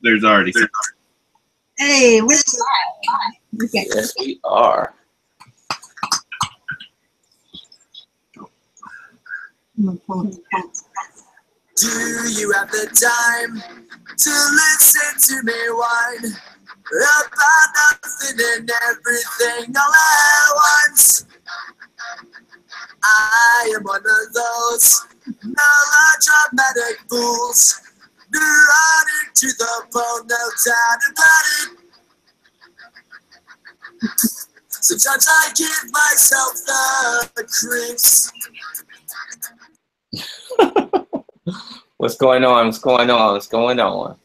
There's already some. Hey, we're live. Okay. Yes, we are. Do you have the time to listen to me whine about nothing and everything all at once? I am one of those melodramatic fools, running to the bone, no time to put it. Sometimes I give myself the creeps. What's going on? What's going on? What's going on?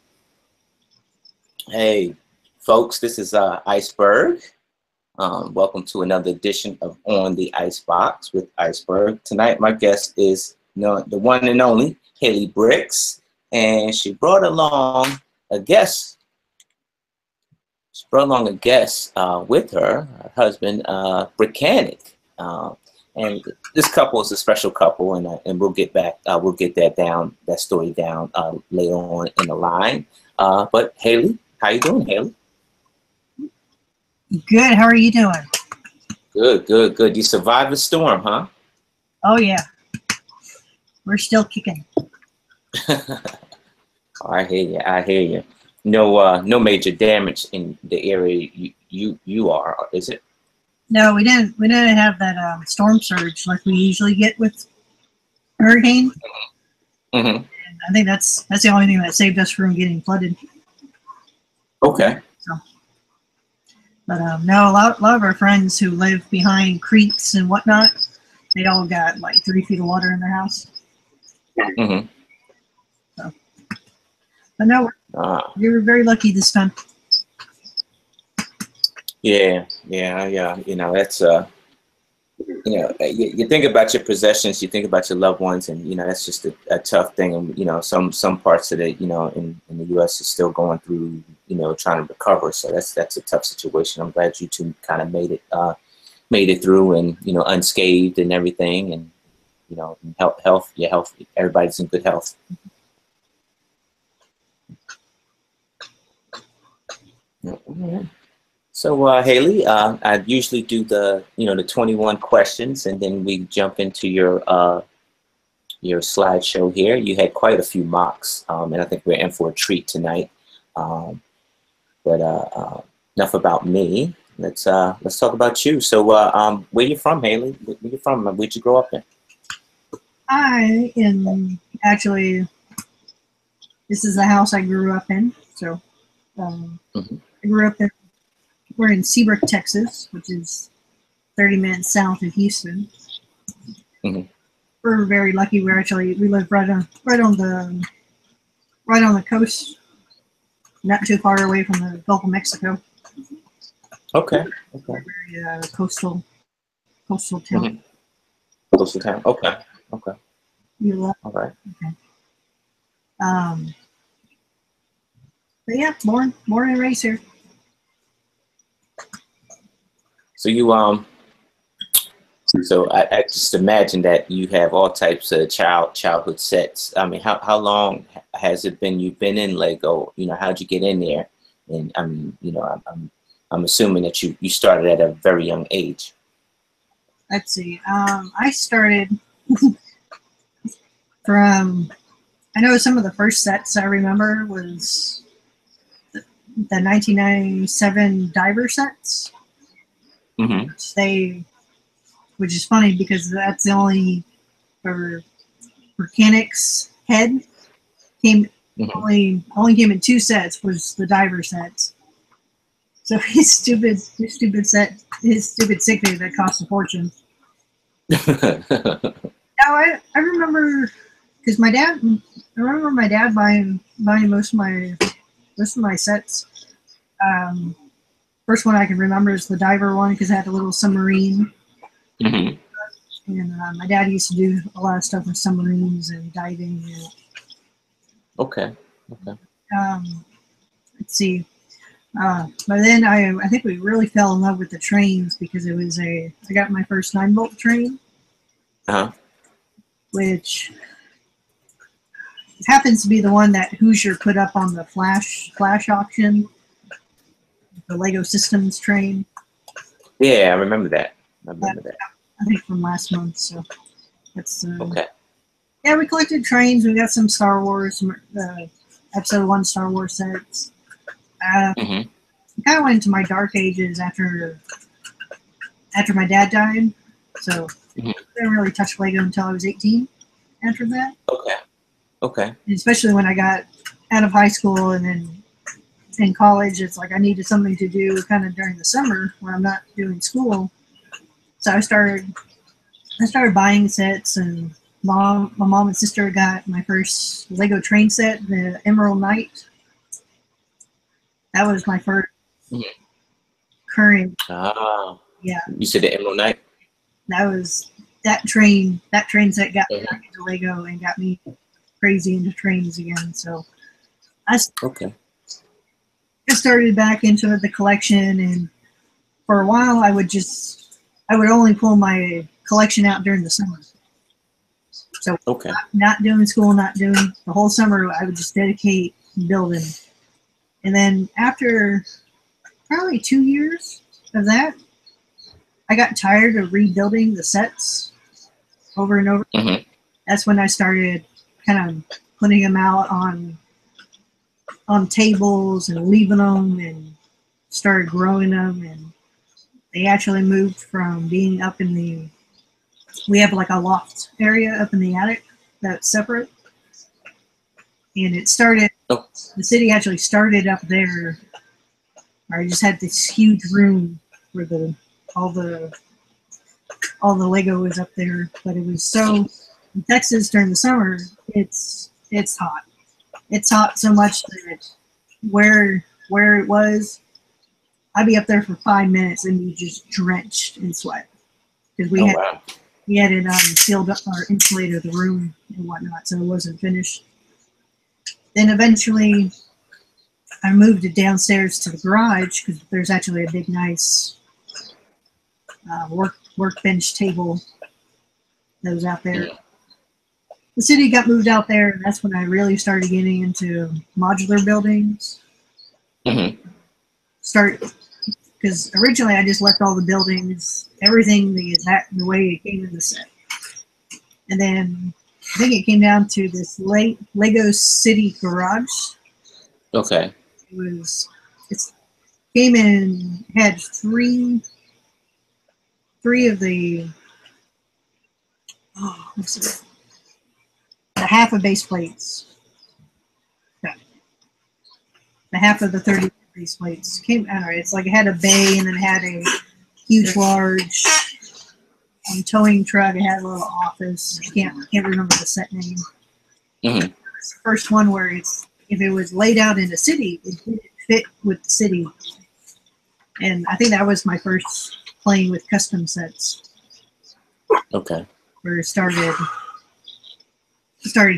Hey, folks, this is Iceberg. Welcome to another edition of On the Icebox with Iceberg. Tonight, my guest is the one and only Hailey Bricks, and she brought along a guest. She brought along a guest with her husband, Brickanic. And this couple is a special couple, and we'll get back. We'll get that story down later on in the line. But Hailey, how you doing, Hailey? Good. How are you doing? Good, good, good. You survived the storm, huh? Oh yeah, we're still kicking. I hear you. I hear you. No major damage in the area you are, is it? No, we didn't. We didn't have that storm surge like we usually get with hurricane. Mm-hmm. And I think that's the only thing that saved us from getting flooded. Okay. So, but no, a lot of our friends who live behind creeks and whatnot, they all got like 3 feet of water in their house. Mm-hmm. So, but no, we were very lucky this time. Yeah. You know, that's you think about your possessions, you think about your loved ones, and that's just a tough thing. And some parts of it, in the U.S. is still going through, trying to recover. So that's a tough situation. I'm glad you two kind of made it through, and unscathed and everything, and your health, everybody's in good health. Yeah. So Hailey, I usually do the 21 questions, and then we jump into your slideshow here. You had quite a few mocks, and I think we're in for a treat tonight. But enough about me. Let's talk about you. So where you from, Hailey? Where you from? Where'd you grow up in? I am actually. This is the house I grew up in. So Mm-hmm. I grew up in. We're in Seabrook, Texas, which is 30 minutes south of Houston. Mm-hmm. We're very lucky. We live right on the coast, not too far away from the Gulf of Mexico. Okay. Very coastal town. Mm-hmm. Coastal town. Okay. You love? All right. Okay. But yeah, born and raised here. So so I just imagine that you have all types of childhood sets. I mean, how long has it been you've been in Lego? How'd you get in there? And I mean, I'm assuming that you started at a very young age. Let's see. I started from. I know some of the first sets I remember was the 1997 diver sets. Mm-hmm. Which is funny because that's the only Mechanic's head came only came in 2 sets, was the diver sets. So his stupid set, his stupid sickness that cost a fortune. Now I remember because I remember my dad buying most of my sets. First one I can remember is the diver one because it had a little submarine. Mm-hmm. And my dad used to do a lot of stuff with submarines and diving. Okay. Let's see. But then I think we really fell in love with the trains because I got my first 9-volt train. Uh-huh. Which It happens to be the one that Hoosier put up on the flash auction, the Lego Systems train. Yeah, I remember that. I think from last month. So that's okay. Yeah, we collected trains. We got some Star Wars, Episode 1 Star Wars sets. I kind of went into my dark ages after my dad died. So I didn't really touch Lego until I was 18 after that. Okay. And especially when I got out of high school and then in college, it's like I needed something to do kind of during the summer when I'm not doing school. So I started buying sets, and my mom and sister got my first Lego train set, the Emerald Knight. That was my first current. Yeah. You said the Emerald Knight? That train set got me back into Lego and got me crazy into trains again. So I started back into the collection, and for a while I would only pull my collection out during the summer. So not doing school, not doing the whole summer, I would just dedicate building. And then after probably 2 years of that, I got tired of rebuilding the sets over and over. That's when I started kind of putting them out on tables and leaving them, and started growing them. And they actually moved from being up in we have like a loft area up in the attic that's separate. And it started, the city actually started up there. I just had this huge room where all the Lego was up there, but it was so, in Texas during the summer, it's hot. It's hot so much that where it was, I'd be up there for 5 minutes and be just drenched in sweat, because we had it sealed up or insulated the room and whatnot, so it wasn't finished. Then eventually I moved it downstairs to the garage, because there's actually a big, nice workbench table that was out there. The city got moved out there, and that's when I really started getting into modular buildings. Because originally I just left all the buildings, everything the way it came in the set. And then I think it came down to this Lego City Garage. Okay. It came in, had three of the, the half of base plates. Yeah. The half of the 30 base plates came. I don't know. It's like it had a bay, and then it had a huge, large towing truck. It had a little office. I can't remember the set name. It's the first one where if it was laid out in a city, it didn't fit with the city. And I think that was my first playing with custom sets. Okay. Where it started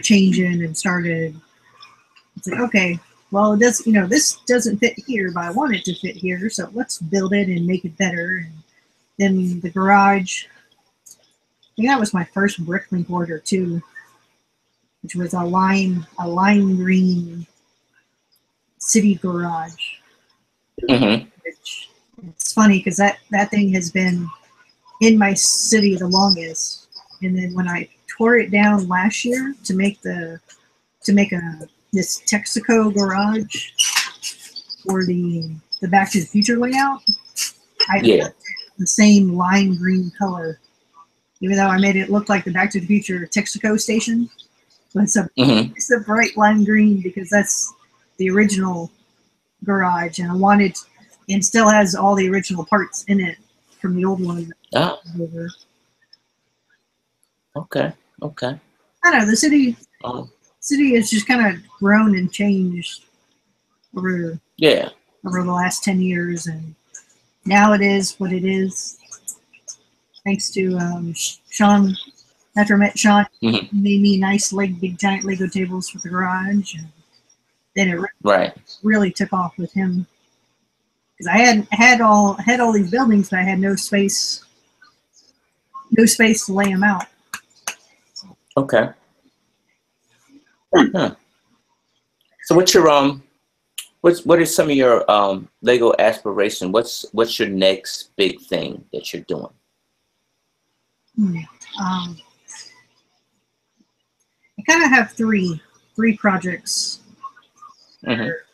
changing and started. It's like, okay, well, it does. This doesn't fit here, but I want it to fit here, so let's build it and make it better. And then the garage. I think that was my first bricklink order too, which was a lime green city garage. Which, it's funny because that thing has been in my city the longest, and then when I tore it down last year to make this Texaco garage for the Back to the Future layout, I left the same lime green color, even though I made it look like the Back to the Future Texaco station. But it's a bright lime green because that's the original garage, and I wanted, and still has all the original parts in it from the old one. Okay. I don't know, the city has just kind of grown and changed over the last 10 years, and now it is what it is. Thanks to Shawn. After I met Shawn, he made me nice big giant Lego tables for the garage, and then it really took off with him. Because I had all these buildings, but I had no space to lay them out. Okay. Huh. So what's your what are some of your Lego aspirations? What's your next big thing that you're doing? I kind of have three projects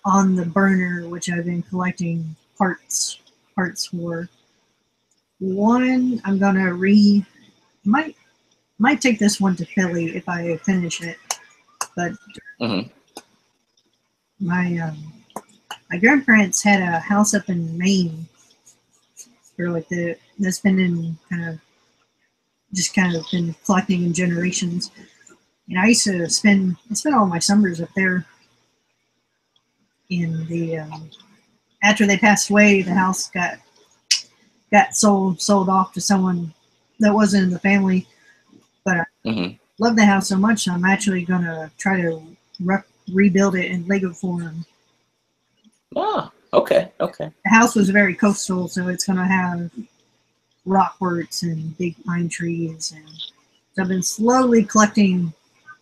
on the burner, which I've been collecting parts for. One, I'm gonna might take this one to Philly if I finish it, but my grandparents had a house up in Maine for like that's been in kind of been collecting in generations. And I used to spend all my summers up there. In the after they passed away, the house got sold off to someone that wasn't in the family. But I love the house so much, I'm actually gonna try to rebuild it in Lego form. Ah, okay. The house was very coastal, so it's gonna have rockworts and big pine trees, and so I've been slowly collecting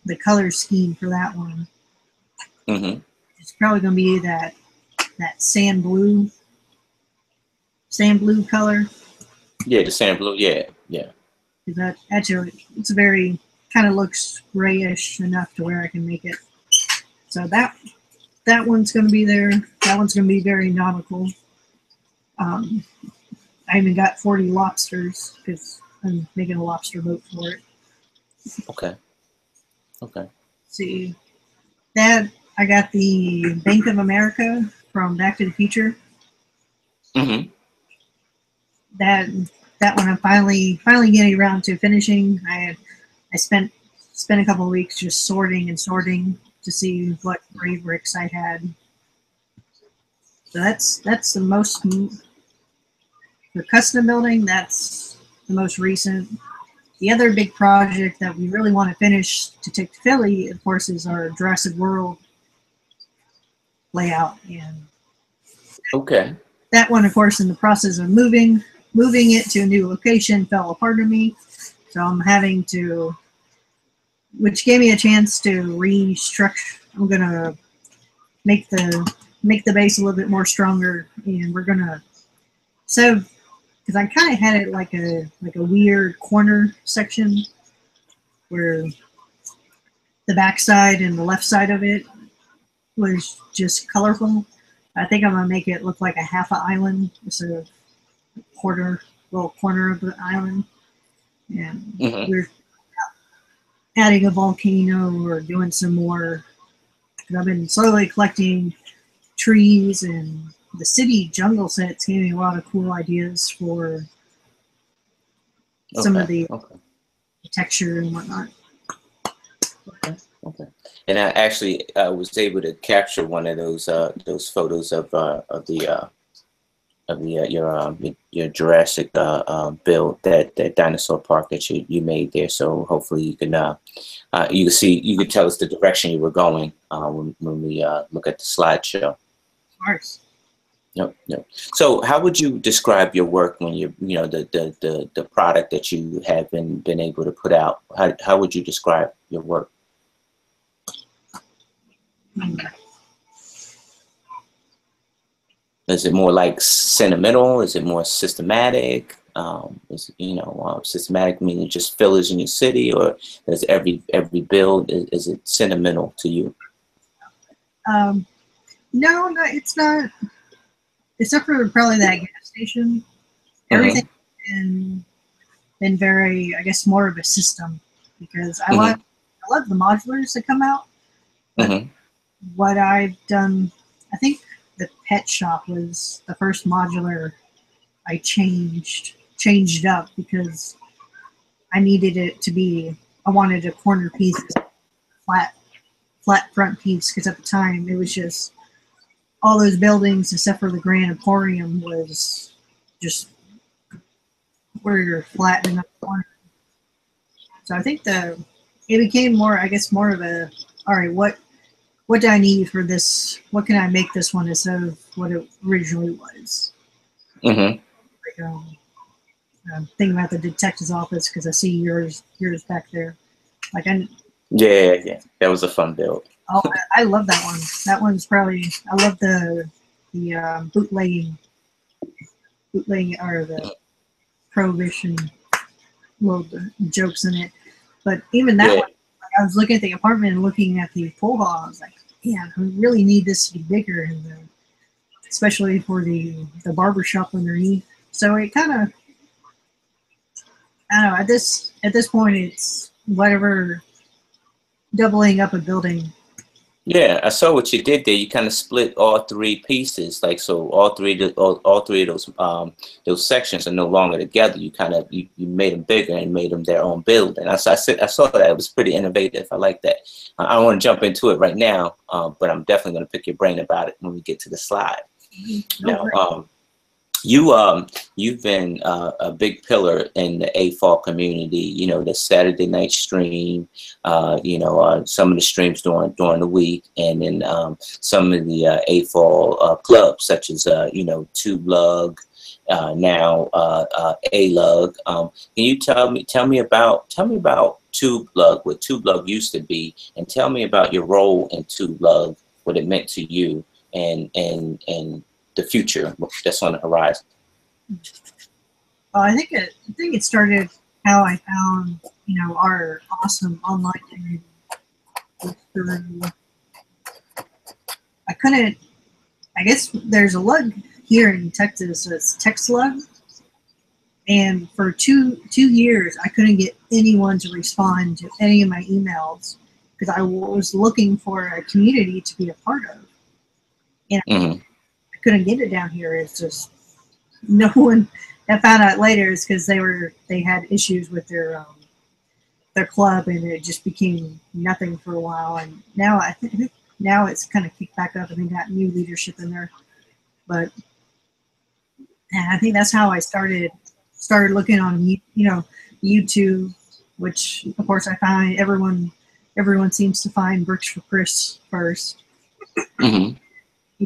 the color scheme for that one. It's probably gonna be that sand blue color. Yeah, the sand blue. Yeah. That actually, it's very kind of looks grayish enough to where I can make it. So that one's gonna be there. That one's gonna be very nautical. I even got 40 lobsters because I'm making a lobster boat for it. Okay. See, that I got the Bank of America from Back to the Future. That one I'm finally getting around to finishing. I spent a couple of weeks just sorting to see what gray bricks I had. So that's the most for custom building. That's the most recent. The other big project that we really want to finish to take to Philly, of course, is our Jurassic World layout. And that one, of course, in the process of moving it to a new location, fell apart on me. So I'm having to, which gave me a chance to restructure. I'm gonna make the base a little bit more stronger, and we're gonna because I kind of had it like a weird corner section where the back side and the left side of it was just colorful. I think I'm gonna make it look like a half an island instead of little corner of the island. And we're adding a volcano or doing some more. I've been slowly collecting trees, and the city jungle sets gave me a lot of cool ideas for some of the texture and whatnot. Okay. And I actually was able to capture one of those photos of your Jurassic build, that dinosaur park that you made there. So hopefully you can tell us the direction you were going when we look at the slideshow. Of course. Yep. So how would you describe your work when the product that you have been able to put out? How would you describe your work? Is it more like sentimental? Is it more systematic? Is systematic meaning just fillers in your city, or does every build is it sentimental to you? No, it's not. Except for probably that gas station, everything's been very, I guess, more of a system, because I love the modulars that come out. But what I've done, I think the pet shop was the first modular I changed up, because I needed it to be, I wanted a corner piece, flat front piece, because at the time it was just all those buildings except for the Grand Emporium was just where you're flat in the corner. So I think it became more, I guess, more of a, all right, what do I need for this? What can I make this one instead of what it originally was? Like, I'm thinking about the detective's office, because I see yours back there. Like, Yeah, yeah, that was a fun build. Oh, I love that one. That one's probably, I love the bootlegging or the prohibition little jokes in it. But even that one, like, I was looking at the apartment and looking at the pool hall. I was like, man, I really need this to be bigger, and especially for the barber shop underneath. So it kind of, I don't know. At this point, it's whatever, doubling up a building. Yeah, I saw what you did there. You kind of split all three pieces, like so. All three of those sections are no longer together. You kind of you made them bigger and made them their own building. I saw that. It was pretty innovative. I like that. I don't want to jump into it right now, but I'm definitely going to pick your brain about it when we get to the slide. Now, you've been a big pillar in the AFOL community. You know, the Saturday night stream. Some of the streams during the week, and then some of the AFOL clubs, such as Tube Lug, now A-Lug. Can you tell me about Tube Lug, what Tube Lug used to be, and tell me about your role in Tube Lug, what it meant to you, and the future that's on the horizon. I think it started how I found our awesome online community. I guess there's a lug here in Texas, so it's Text Lug, and for two years I couldn't get anyone to respond to any of my emails because I was looking for a community to be a part of, and I couldn't get it down here. It's just no one. I found out later is because they had issues with their club, and it just became nothing for a while. And now I think now it's kind of kicked back up, and they got new leadership in there. But I think that's how I started looking on YouTube, which of course I find everyone seems to find Bricks for Chris first. You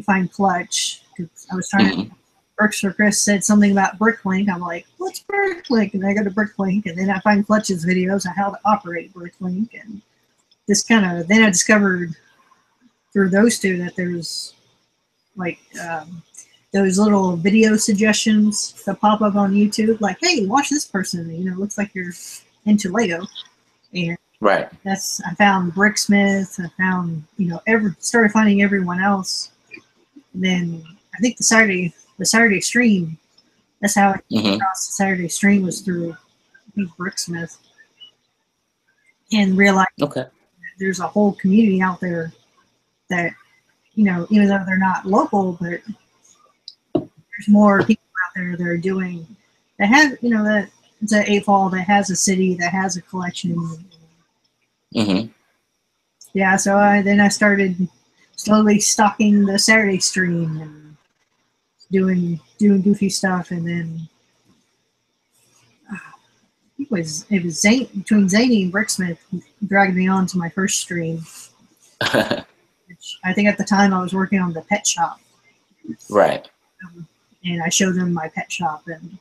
find Clutch, because I was trying to. Bricks for Chris said something about Bricklink. I'm like, what's Bricklink? And I go to Bricklink, and then I find Clutch's videos on how to operate Bricklink, and then I discovered through those two that there's like those little video suggestions that pop up on YouTube, like, hey, watch this person. Looks like you're into Lego, and right. I found Bricksmith. I found started finding everyone else, and then I think the Saturday stream, that's how I came across the Saturday stream, was through, I think, Bricksmith, and realized there's a whole community out there that, even though they're not local, but there's more people out there that are doing, that have, that it's an AFOL that has a city, that has a collection. Yeah, so then I started slowly stalking the Saturday stream and doing goofy stuff, and then it was between Zany and Bricksmith dragged me on to my first stream. Which I think at the time I was working on the pet shop. Right. And I showed them my pet shop, and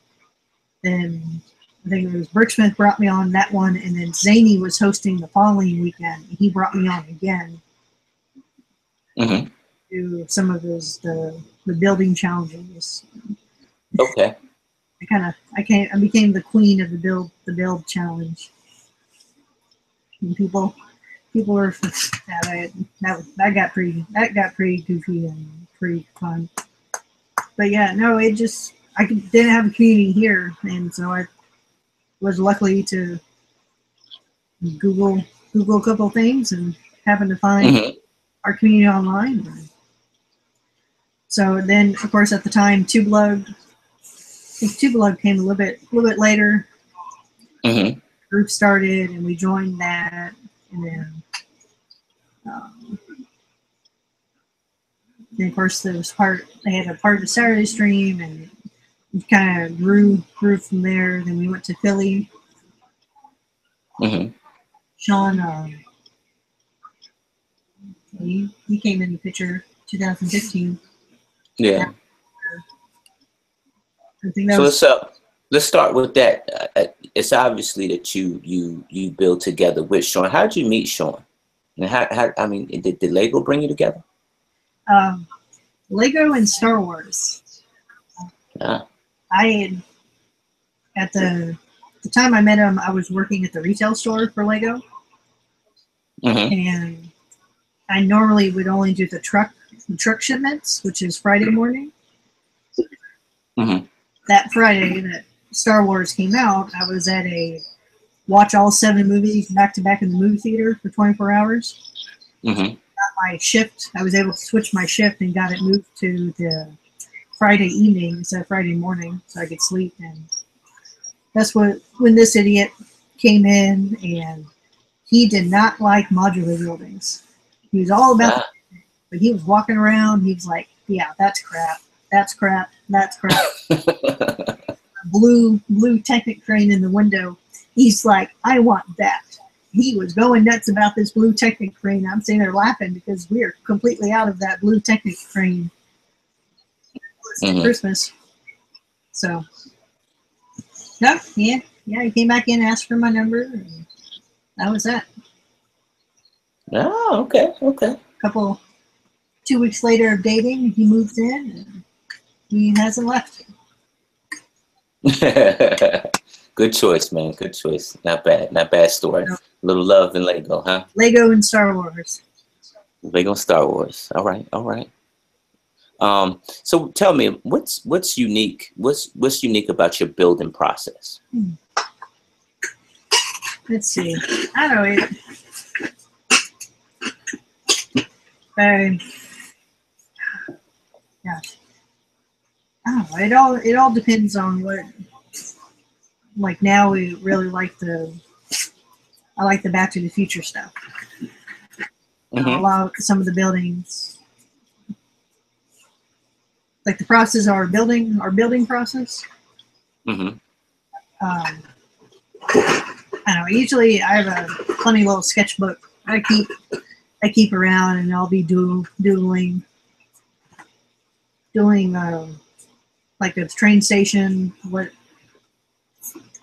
then I think it was Bricksmith brought me on that one, and then Zany was hosting the following weekend, and he brought me on again. Do some of the building challenges. Okay. I became the queen of the build challenge. And people were that got pretty goofy and pretty fun. But yeah, no, didn't have a community here, and so I was lucky to Google a couple things and happened to find our community online. So then, of course, at the time, Tube Lug came a little bit later. Group started, and we joined that, and then of course they had a part of the Saturday stream, and it kind of grew from there. Then we went to Philly. Shawn, he came in the picture 2015. Yeah. I think that so was, what's up? let's start with that. It's obviously that you build together with Shawn. How did you meet Shawn? And how I mean, did Lego bring you together? Lego and Star Wars. Yeah. I had, at the time I met him, I was working at the retail store for Lego. And I normally would only do the truck shipments, which is Friday morning. That Friday that Star Wars came out, I was at watch all 7 movies back to back in the movie theater for 24 hours. Got my shift. I was able to switch my shift and got it moved to the Friday evening instead of Friday morning, so I could sleep. And that's when this idiot came in, and he did not like modular buildings. He was all about but he was walking around. He was like, "Yeah, that's crap. That's crap. That's crap." blue Technic crane in the window. He's like, "I want that." He was going nuts about this blue Technic crane. I'm sitting there laughing because we are completely out of that blue Technic crane. Christmas. So, no, yeah, he came back in, asked for my number, and that was that. Oh, okay. 2 weeks later of dating, he moved in, and he hasn't left. Good choice, man. Good choice. Not bad story. No. Little love and Lego, huh? Lego and Star Wars. Lego and Star Wars. All right. So tell me, what's unique? What's unique about your building process? Let's see. I don't know. Yeah. I don't know. It all depends on what. Like now, we really like I like the Back to the Future stuff. Some of the buildings, like the process, our building process. I don't know. Usually, I have a funny little sketchbook I keep around, and I'll be doodling like a train station. What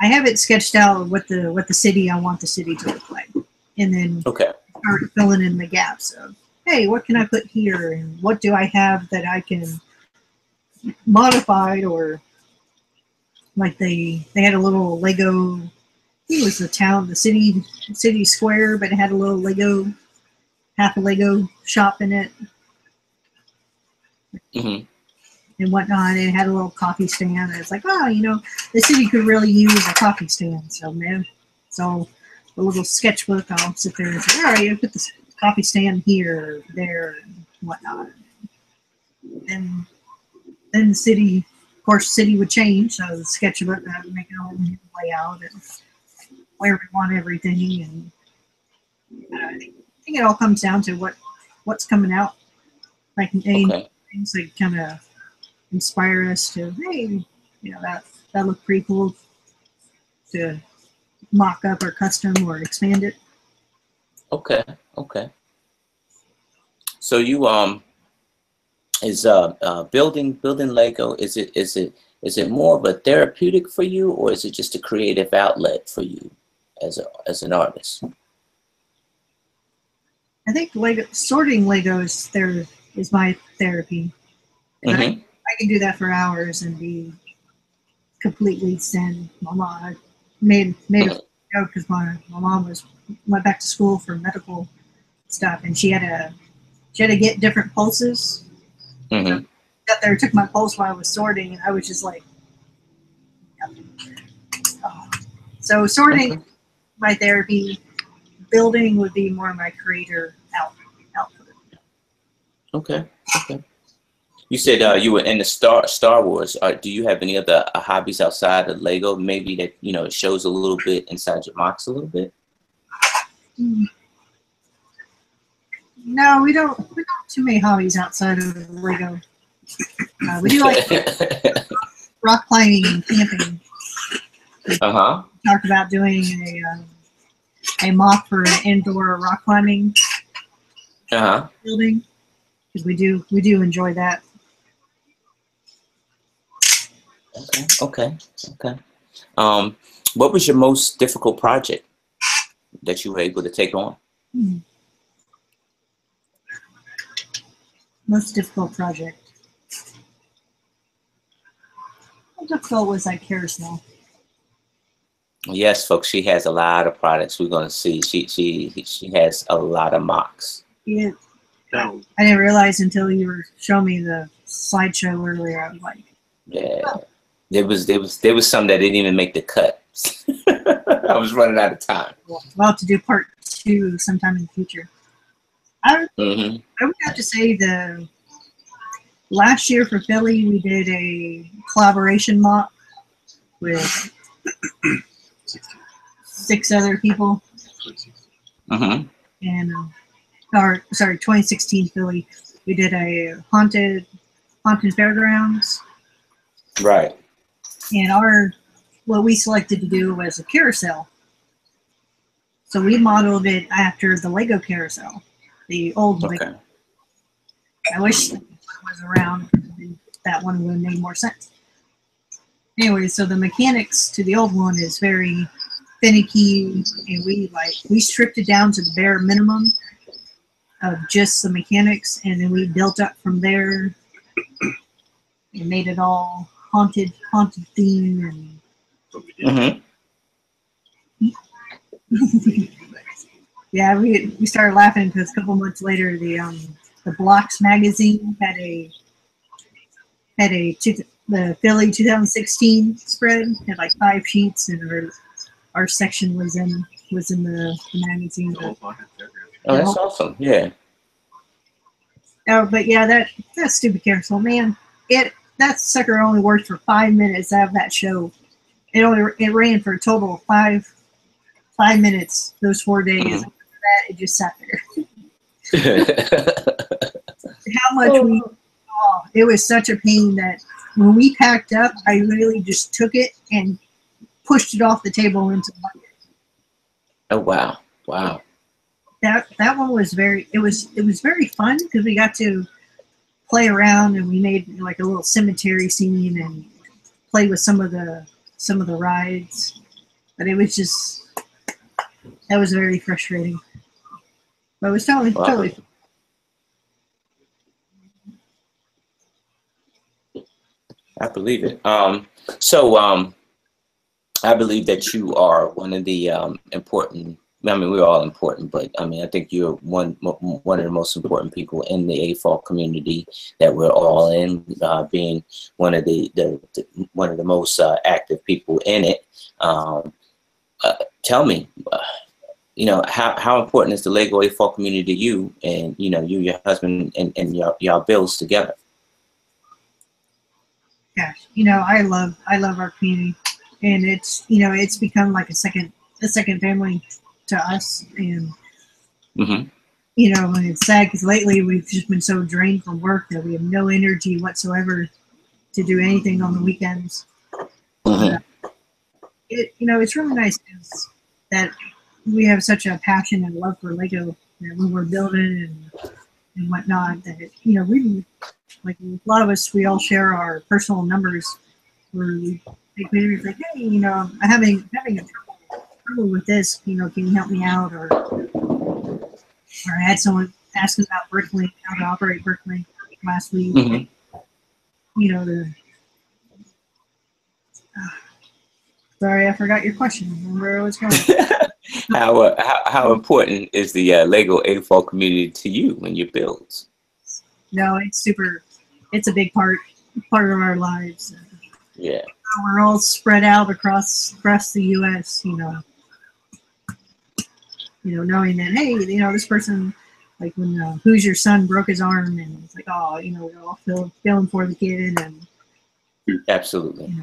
I have it sketched out what the city I want the city to look like, and then start filling in the gaps of, hey, what can I put here, and what do I have that I can modify, or like they had a little Lego. I think it was the city square, but it had a little half a Lego shop in it. And whatnot. It had a little coffee stand. And it's like, the city could really use a coffee stand. So, a little sketchbook, I'll sit there and say, all right, you put the coffee stand here, there, and whatnot. And then the city would change. So the sketchbook, I would make it all new layout and where we want everything. And I think it all comes down to what's coming out. Like things that kind of inspire us to, hey, that looked pretty cool to mock up or custom or expand it. Okay. So you is building Lego, is it more of a therapeutic for you, or is it just a creative outlet for you as an artist? I think sorting Legos is my therapy. I can do that for hours and be completely zen. My mom made a joke because my mom went back to school for medical stuff, and she had to get different pulses. Got there, took my pulse while I was sorting, and I was just like, So sorting, my therapy. Building would be more my creator output. Okay. You said you were into Star Wars. Do you have any other hobbies outside of Lego? Maybe that it shows a little bit inside your box a little bit. No, we don't have too many hobbies outside of Lego. We do like rock climbing and camping. Talked about doing a mock for an indoor rock climbing building, because we do enjoy that. Okay. What was your most difficult project that you were able to take on? Most difficult project. How difficult was that carousel? Yes, folks, she has a lot of products. We're gonna see. She has a lot of mocks. Yeah. I didn't realize until you were showing me the slideshow earlier. I was like, yeah, oh. there was some that didn't even make the cut. I was running out of time. We'll have to do part 2 sometime in the future. I would have to say the last year for Philly, we did a collaboration mock with 6 other people. And, or sorry, 2016 Philly, we did a haunted fairgrounds. Right. And what we selected to do was a carousel. So we modeled it after the Lego carousel, the old Lego. I wish it was around. That one would have made more sense. Anyway, so the mechanics to the old one is very finicky, and we stripped it down to the bare minimum of just the mechanics, and then we built up from there and made it all haunted theme and yeah, we started laughing because a couple months later the Blocks magazine had the Philly 2016 spread, had like 5 sheets, and our section was in the magazine. Oh, that's awesome! Yeah. Oh, but yeah, that stupid carousel, man. That sucker only worked for 5 minutes out of that show. It ran for a total of 5 minutes those 4 days. After that, it just sat there. How much it was such a pain that when we packed up, I really just took it and pushed it off the table into the bucket. Oh wow! Wow. That one was very very fun because we got to play around and we made like a little cemetery scene and play with some of the rides, but it was just that was very frustrating. But it was totally fun. I believe it. I believe that you are one of the important. I mean, we're all important, but I mean, I think you're one of the most important people in the AFOL community that we're all in. Being one of the most active people in it. Tell me, how important is the Lego AFOL community to you, and you, your husband, and y'all builds together? Gosh, I love our community, and it's become like a second family to us, and and it's sad because lately we've just been so drained from work that we have no energy whatsoever to do anything on the weekends. It's really nice that we have such a passion and love for Lego that when we're building and whatnot, that we like a lot of us, we all share our personal numbers where we like, hey, I'm having a trouble with this, can you help me out? Or I had someone asking about Bricklink, how to operate Bricklink last week. Sorry, I forgot your question. Where I was going. How important is the Lego AFOL community to you when you build? No, it's a big part of our lives. Yeah. We're all spread out across the U.S., knowing that, hey, this person, like when Who's Your Son broke his arm, and it's like, oh, we're all feeling for the kid. And absolutely.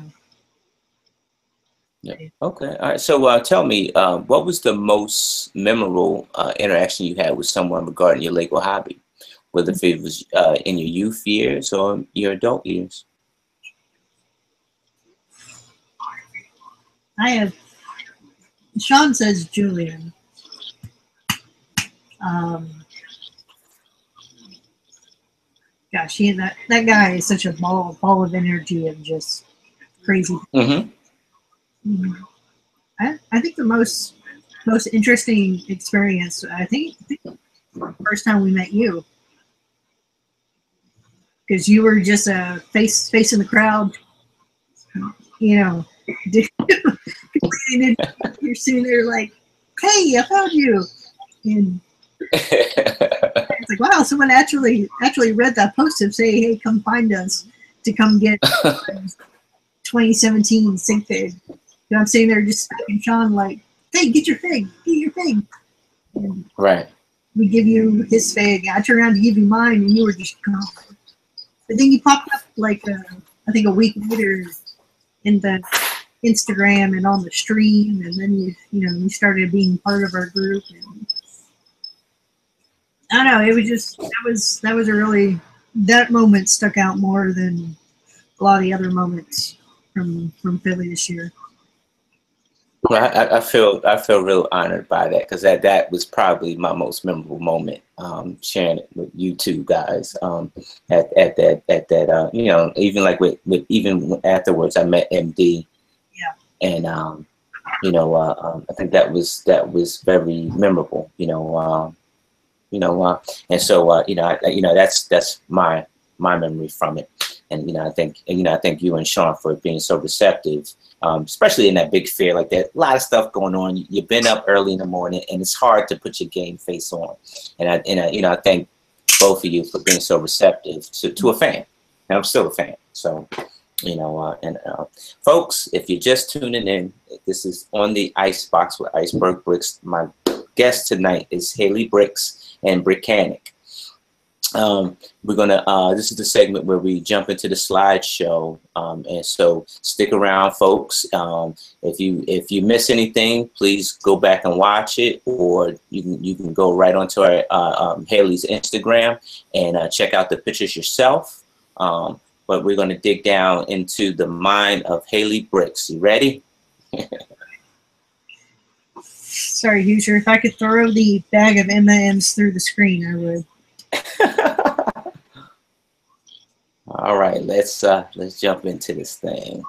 Yeah. Okay. All right. So tell me, what was the most memorable interaction you had with someone regarding your Lego hobby, whether it was in your youth years or your adult years? Shawn says Julian. Gosh, that guy is such a ball of energy and just crazy. Mhm. I think the most interesting experience, I think the first time we met you, because you were just a face in the crowd, you know. You're sitting there like, hey, I found you. And it's like, wow, someone actually read that post and say, hey, come find us to come get 2017 sync fig. I'm sitting there just asking Shawn like, hey, get your fig. And right. we give you his fig. I turn around to give you mine, and you were just gone. But then you popped up like I think a week later in the Instagram and on the stream, and then you started being part of our group. And I don't know, it was just that was a really, that moment stuck out more than a lot of the other moments from Philly this year. Well, I feel real honored by that, because that was probably my most memorable moment, sharing it with you two guys. At that even like with even afterwards, I met MD. Yeah. And I think that was very memorable. And so that's my memory from it. And I think you and Shawn for being so receptive, especially in that big fair like that. A lot of stuff going on. You've been up early in the morning, and it's hard to put your game face on. And I thank both of you for being so receptive to a fan. And I'm still a fan. So, folks, if you're just tuning in, this is On the Icebox with Iceberg Bricks. My guest tonight is Hailey Bricks and Brickanic. We're gonna this is the segment where we jump into the slideshow, and so stick around, folks. If you miss anything, please go back and watch it, or you can go right onto our Hailey's Instagram and check out the pictures yourself. But we're gonna dig down into the mind of Hailey Bricks. You ready? Sorry, Hoosier. If I could throw the bag of M&Ms through the screen, I would. All right, let's jump into this thing.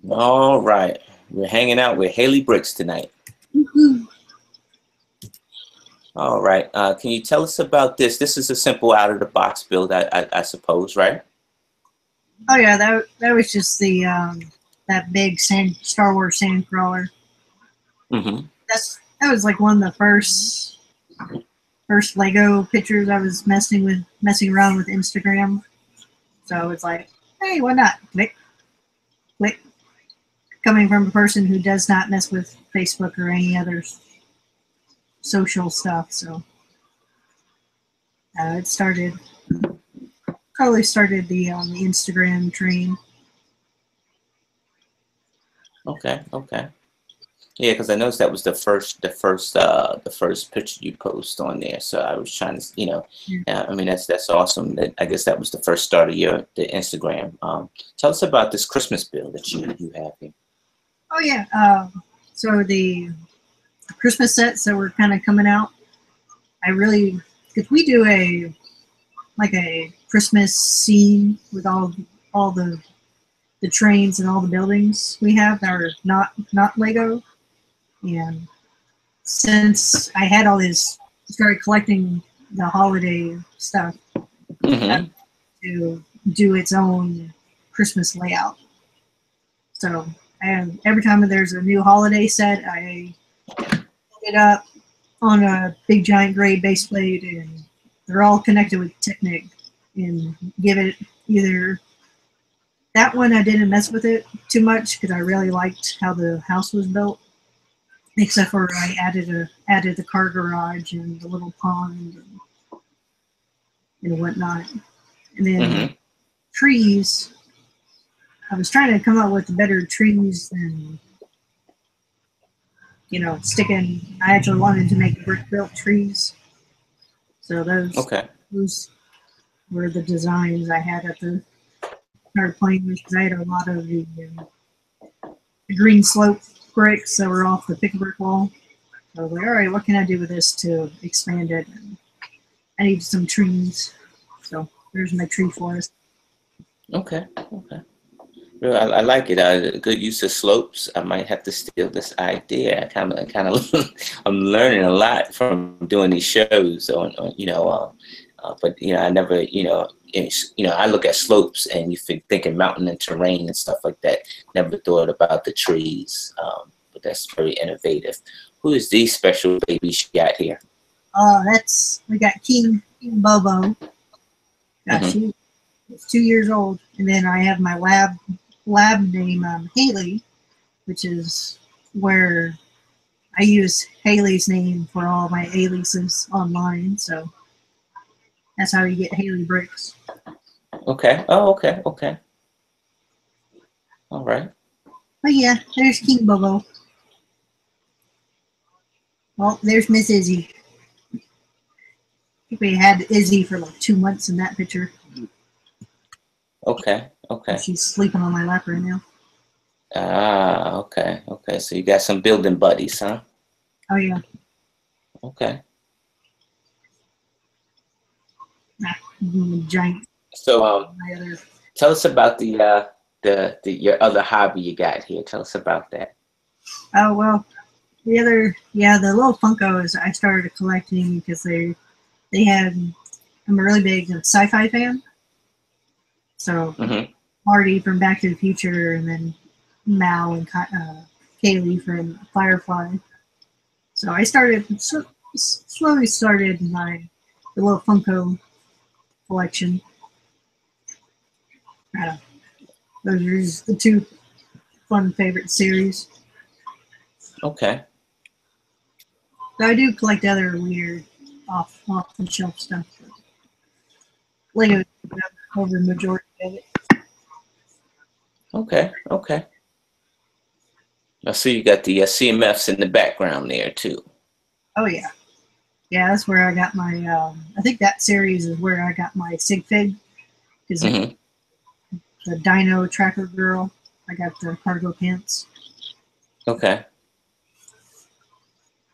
All right, we're hanging out with Hailey Bricks tonight. Mm-hmm. All right, can you tell us about this? This is a simple out of the box build, I suppose, right? Oh yeah, that was just the that big Star Wars sandcrawler. Mm-hmm. That was like one of the first Lego pictures I was messing around with Instagram. So it's like, hey, why not? Click, click. Coming from a person who does not mess with Facebook or any other social stuff, so it probably started the Instagram train. Okay. Yeah, because I noticed that was the first picture you post on there. So I was trying to, I mean that's awesome. I guess that was the first start of the Instagram. Tell us about this Christmas build that you have here. Oh yeah, so the Christmas sets that were kind of coming out, because we do a Christmas scene with all the trains and all the buildings we have that are not Lego. And since I had all this, started collecting the holiday stuff, Mm-hmm. to do its own Christmas layout. So every time there's a new holiday set, I put it up on a big giant gray base plate, and they're all connected with Technic, and give it either. That one I didn't mess with it too much because I really liked how the house was built. Except for I added the car garage and the little pond and whatnot. And then trees, I was trying to come up with better trees than, I actually wanted to make brick built trees. So those were the designs I had at the started playing with, because I had a lot of the green slope bricks that were off the pick brick wall. So I was like, all right, what can I do with this to expand it? And I needed some trees. So there's my tree forest. Okay. Okay. Well, I like it. Good use of slopes. I might have to steal this idea. I kind of, I'm learning a lot from doing these shows on but I never, I look at slopes and thinking mountain and terrain and stuff like that. Never thought about the trees. But that's very innovative. Who is these special babies you got here? We got King Bobo. She is 2 years old, and then I have my lab name Hailey, which is where I use Hailey's name for all my aliases online. So that's how you get Hailey Bricks. Okay. Oh, okay. Okay. All right. But yeah, there's King Bobo. Well, there's Miss Izzy. I think we had Izzy for like 2 months in that picture. Okay. Okay. She's sleeping on my lap right now. Ah, okay. Okay. So you got some building buddies, huh? Oh yeah. Okay. Giant. So tell us about your other hobby you got here. Tell us about that. Oh well, the little Funkos I started collecting because they had. I'm a really big sci-fi fan. So Marty from Back to the Future, and then Mal and Kaylee from Firefly. So I slowly started the little Funko collection. Those are just the two fun favorite series. Okay. So I do collect other weird off the shelf stuff. Lego over the majority of it. Okay. Okay. I see you got the CMFs in the background there too. Oh yeah. Yeah, that's where I got my, I think that series is where I got my sig fig. Because the Dino Tracker girl, I got the cargo pants. Okay.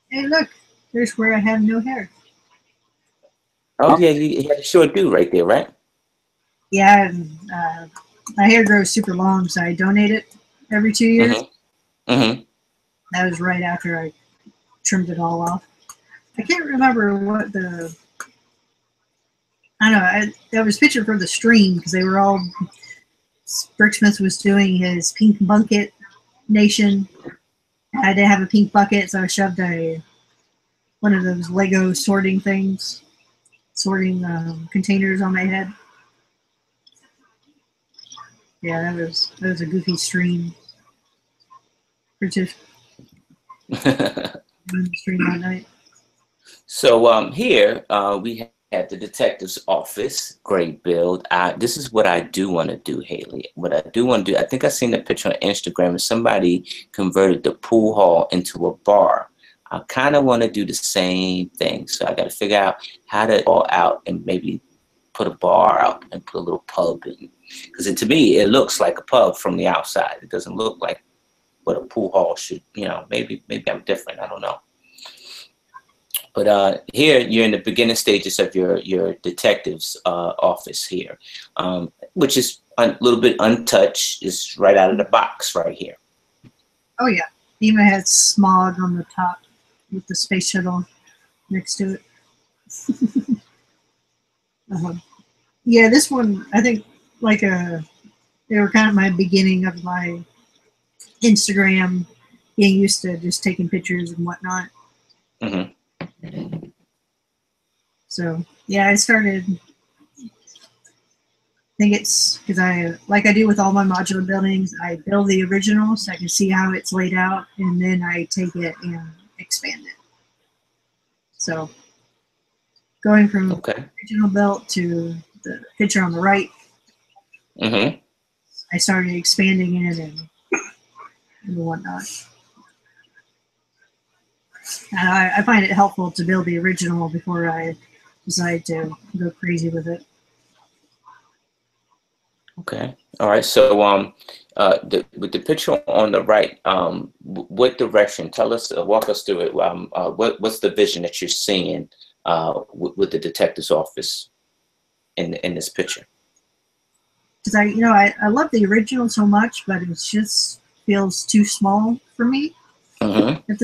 Hey, look, there's where I have no hair. Oh yeah, you had a short do right there, right? Yeah, my hair grows super long, so I donate it every 2 years. That was right after I trimmed it all off. I can't remember what I don't know. That was pictured for the stream because they were all. Bricksmith was doing his pink bucket nation. I didn't have a pink bucket, so I shoved one of those Lego sorting things, containers on my head. Yeah, that was a goofy stream. Just stream that night. So here we have the detective's office. Great build. This is what I do want to do, Hailey. What I do want to do, I think I seen a picture on Instagram and somebody converted the pool hall into a bar. I kind of want to do the same thing. So I got to figure out how to all out and maybe put a bar out and put a little pub in. Because to me, it looks like a pub from the outside. It doesn't look like what a pool hall should, maybe I'm different. I don't know. But here you're in the beginning stages of your detective's office here, which is a little bit untouched. It's right out of the box right here. Oh yeah, even has smog on the top with the space shuttle next to it. Yeah, this one I think they were kind of my beginning of my Instagram, getting used to just taking pictures and whatnot. So yeah, I started. I think it's because like I do with all my modular buildings, I build the original so I can see how it's laid out, and then I take it and expand it. So going from original built to the picture on the right, I started expanding it and whatnot. And I find it helpful to build the original before I decide to go crazy with it. Okay. All right. So with the picture on the right, what direction? Tell us, walk us through it. What's the vision that you're seeing with the detective's office in this picture? because I love the original so much, but it just feels too small for me. Mm-hmm.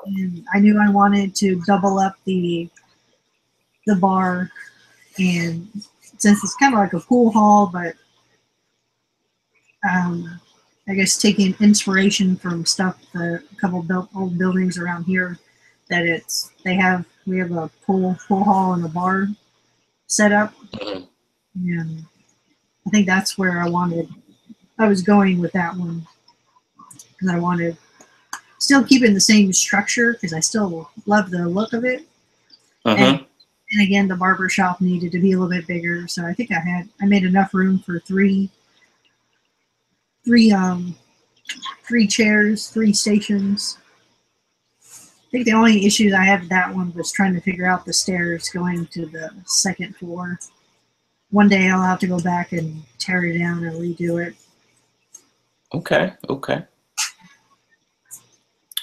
And I knew I wanted to double up the bar, and since it's kind of like a pool hall, but I guess taking inspiration from stuff, a couple old buildings around here, that we have a pool hall and a bar set up, and I think that's where I was going with that one, because I wanted still keeping the same structure because I still love the look of it. And again, the barber shop needed to be a little bit bigger, so I think I made enough room for three chairs, 3 stations. I think the only issues I had with that one was trying to figure out the stairs going to the 2nd floor. One day I'll have to go back and tear it down and redo it. Okay.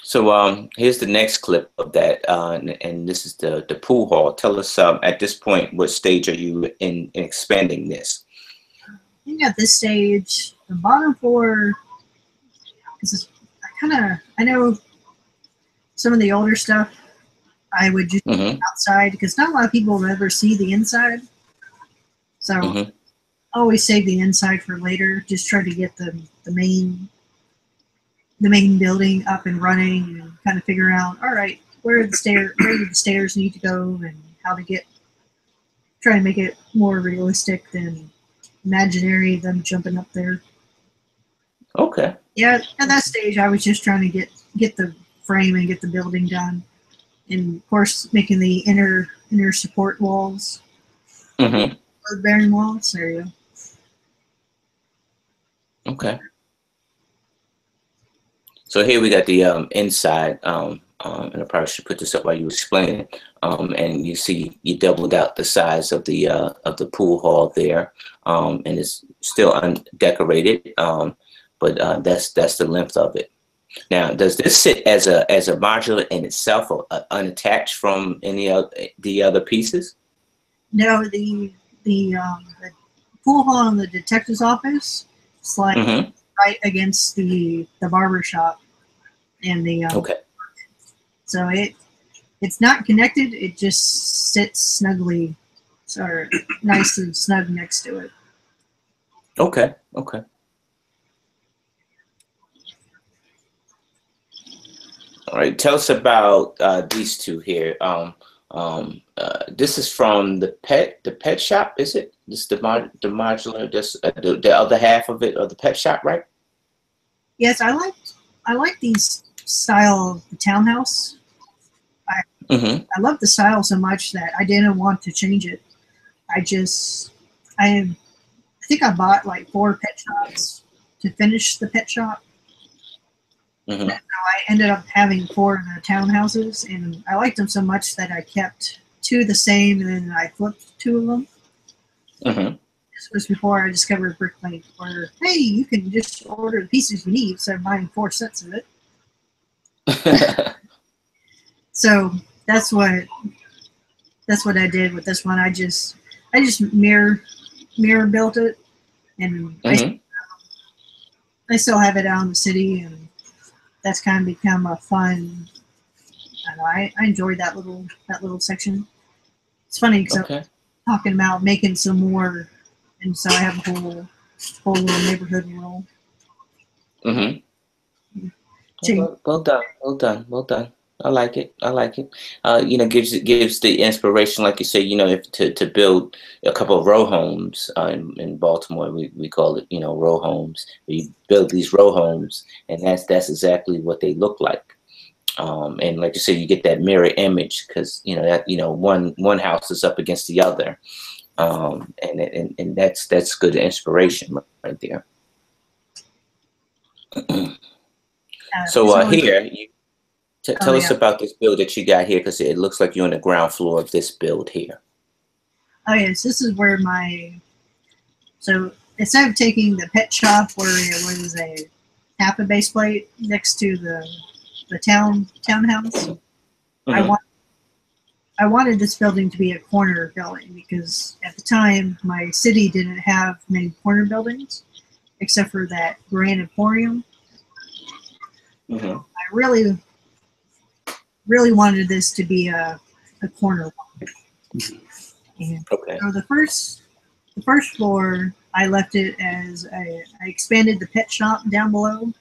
So here's the next clip of that, and this is the pool hall. Tell us at this point, what stage are you in expanding this? I think at this stage, the bottom floor, because I know some of the older stuff I would just outside, because not a lot of people will ever see the inside. So I always save the inside for later. Just try to get the main building up and running, and kind of figure out, all right, where do the stairs need to go, and how to try and make it more realistic than imaginary, them jumping up there. Okay. Yeah, at that stage, I was just trying to get the frame and get the building done, and of course making the inner support walls, load-bearing walls. There you go. Okay. So here we got the inside, and I probably should put this up while you explain it. And you see you doubled out the size of the pool hall there, and it's still undecorated, but that's the length of it. Now, does this sit as a modular in itself, or unattached from any of the other pieces? No, the pool hall in the detective's office is like right against the barber shop and the so it's not connected. It just sits snugly, or nice and snug next to it. Okay. All right, tell us about these two here. This is from the pet shop, is it? This is the modular, the other half of it, of the pet shop, right? Yes, I like these style of the townhouse. I love the style so much that I didn't want to change it. I think I bought like 4 pet shops to finish the pet shop. So I ended up having 4 of the townhouses, and I liked them so much that I kept 2 the same, and then I flipped 2 of them. This was before I discovered Bricklink, where hey, you can just order the pieces you need instead of buying 4 sets of it. So that's what I did with this one. I just mirror built it, and I still have it out in the city, and that's kind of become a fun. I don't know, I enjoyed that little section. It's funny because I'm talking about making some more, and so I have a whole little neighborhood world. Well done. I like it. Gives the inspiration, like you say, to build a couple of row homes in Baltimore. We call it, row homes. You build these row homes, and that's exactly what they look like. And like you say, you get that mirror image because one house is up against the other, and that's good inspiration right there. So here. Tell us about this build that you got here, because it looks like you're on the ground floor of this build here. Oh yes, this is where so instead of taking the pet shop where it was a half a base plate next to the townhouse, I I wanted this building to be a corner building because at the time my city didn't have many corner buildings except for that Grand Emporium. Mm-hmm. I really wanted this to be a corner one. And Okay. so the first floor, I left it as I expanded the pet shop down below.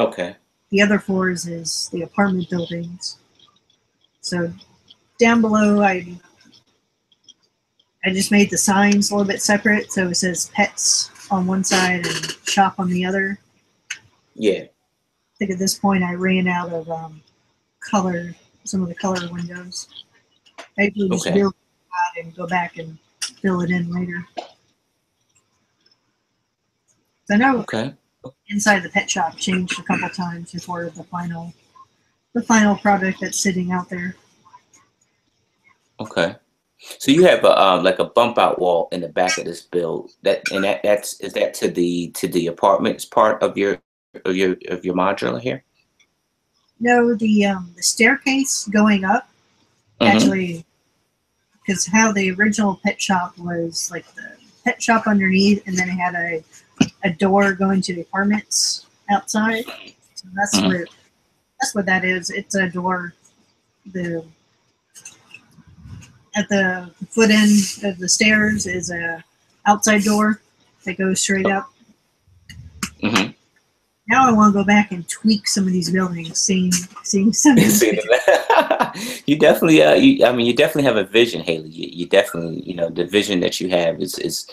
Okay. The other floors is the apartment buildings. So down below, I just made the signs a little bit separate, so it says pets on one side and shop on the other. Yeah. I think at this point I ran out of color, some of the color windows. I usually just build it out and go back and fill it in later. So I know inside the pet shop changed a couple times before the final product that's sitting out there. Okay. So you have a like a bump out wall in the back of this build. Is that to the apartments part of your modular here? No, the staircase going up actually, because how the original pet shop was like the pet shop underneath, and then it had a door going to the apartments outside. So that's what that is. It's a door. At the foot end of the stairs is a outside door that goes straight up. Mm-hmm. Now I want to go back and tweak some of these buildings, seeing some of these. You definitely, you definitely have a vision, Hailey. You definitely, the vision that you have is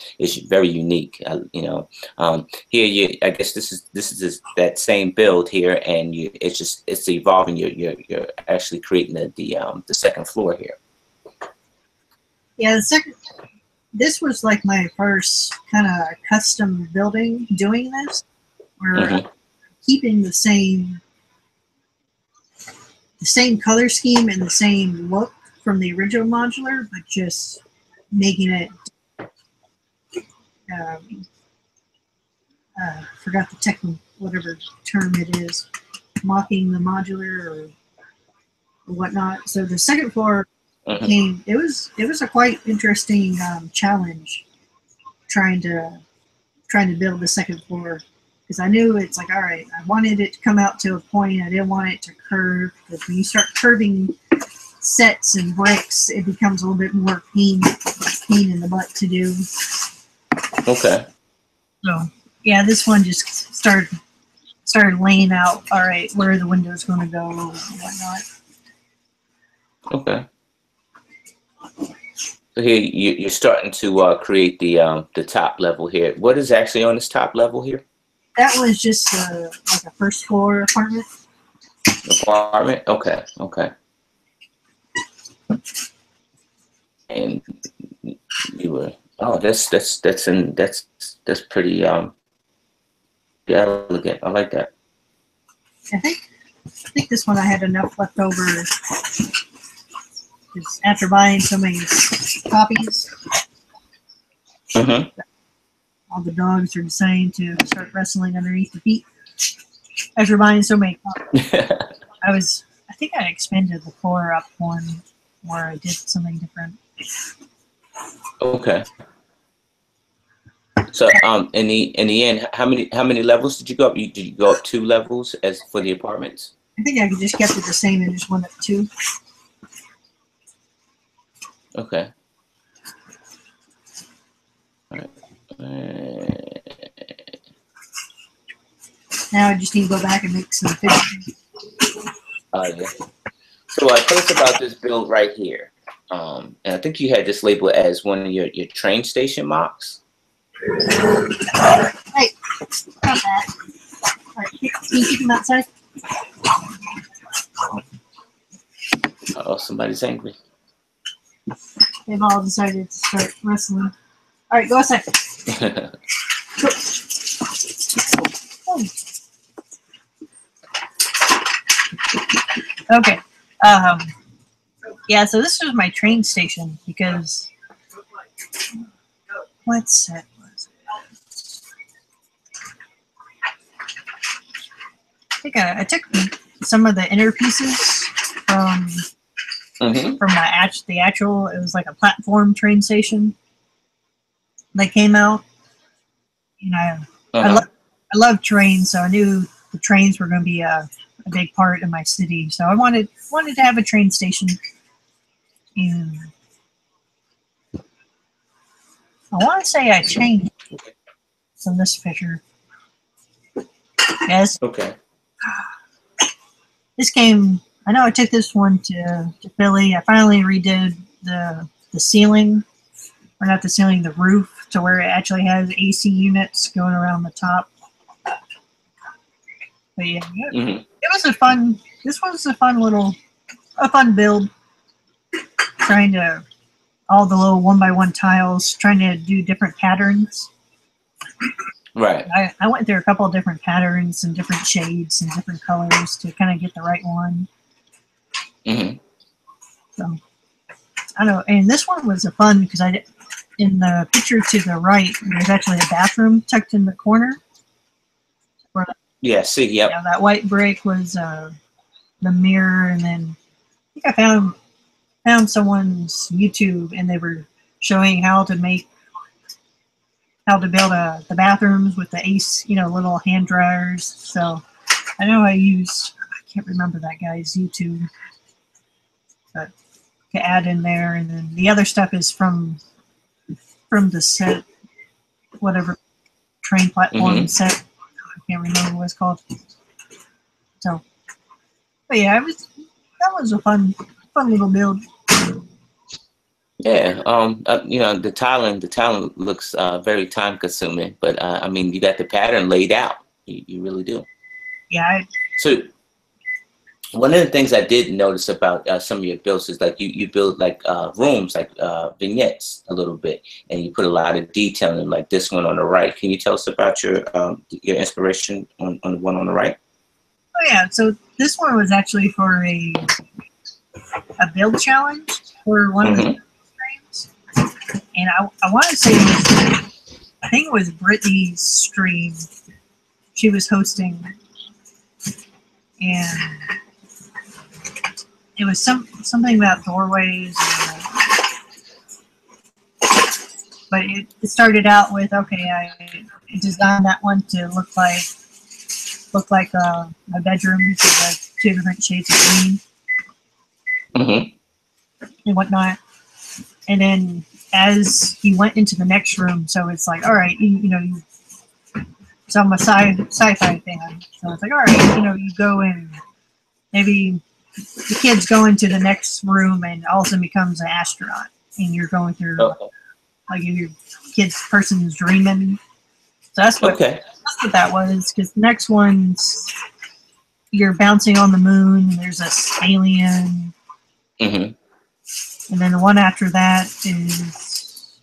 very unique. Here, I guess this is that same build here, and it's evolving. You're actually creating the second floor here. Yeah, this was like my first kind of custom building doing this, where keeping the same color scheme and the same look from the original modular, but just making it, forgot the technical, whatever term it is, mocking the modular or whatnot. So the second floor became, it was a quite interesting challenge trying to build the second floor, because I knew it's like, all right, I wanted it to come out to a point. I didn't want it to curve, because when you start curving sets and bricks, it becomes a little bit more pain in the butt to do. Okay. So yeah, this one just started laying out, all right, where the window's going to go and whatnot. Okay. So here you're starting to create the top level here. What is actually on this top level here? That was just like a first floor apartment. Apartment? Okay, okay. And you were that's pretty elegant. I like that. I think this one I had enough left over. Because after buying so many copies, all the dogs are deciding to start wrestling underneath the feet. After buying so many copies, I think I expanded the floor up one where I did something different. Okay. So in the end, how many levels did you go up? Did you go up 2 levels as for the apartments? I think I just kept it the same and just went up 2. Okay. All right. Now I just need to go back and make some fixtures. Yeah. So tell us about this build right here. And I think you had this labeled as one of your train station mocks. Hey, not that. All right, can you keep them outside? Oh, somebody's angry. They've all decided to start wrestling. All right, go outside. Go. Oh. Okay. Yeah, so this was my train station because what set was it? I think I took some of the inner pieces from from the actual. It was like a platform train station that came out. And I love trains, so I knew the trains were going to be a big part of my city. So I wanted to have a train station. And I want to say I changed from this picture. Yes. Okay. This came. I know I took this one to Philly. I finally redid the ceiling, or not the ceiling, the roof, to where it actually has AC units going around the top. But yeah, it was a fun. This was a fun build. Trying to all the little 1x1 tiles, trying to do different patterns. Right. I went through a couple of different patterns and different shades and different colors to kind of get the right one. So I don't know, and this one was a fun because in the picture to the right, there's actually a bathroom tucked in the corner. Yeah. See. Yep. Yeah, that white brick was the mirror, and then I think I found someone's YouTube, and they were showing how to build the bathrooms with the ace, little hand dryers. So I know I can't remember that guy's YouTube, but to add in there, and then the other stuff is from the set, whatever train platform set. I can't remember what it's called. So, but yeah, that was a fun little build. Yeah, the tiling looks very time consuming, but I mean, you got the pattern laid out. You really do. Yeah. So one of the things I did notice about some of your builds is like you build like rooms, like vignettes a little bit, and you put a lot of detail in, like this one on the right. Can you tell us about your inspiration on the one on the right? Oh yeah, so this one was actually for a build challenge for one of the streams, and I want to say I think it was Brittany's stream. She was hosting, and it was something about doorways. But it started out with, okay, I designed that one to look like my bedroom, which is like 2 different shades of green and whatnot. And then as you went into the next room, so it's like, all right, so I'm a sci-fi fan. So it's like, all right, you go in, maybe the kids go into the next room and all of a sudden becomes an astronaut, and you're going through like your person's dreaming. So that's what that was, because the next one's you're bouncing on the moon, and there's this alien. And then the one after that is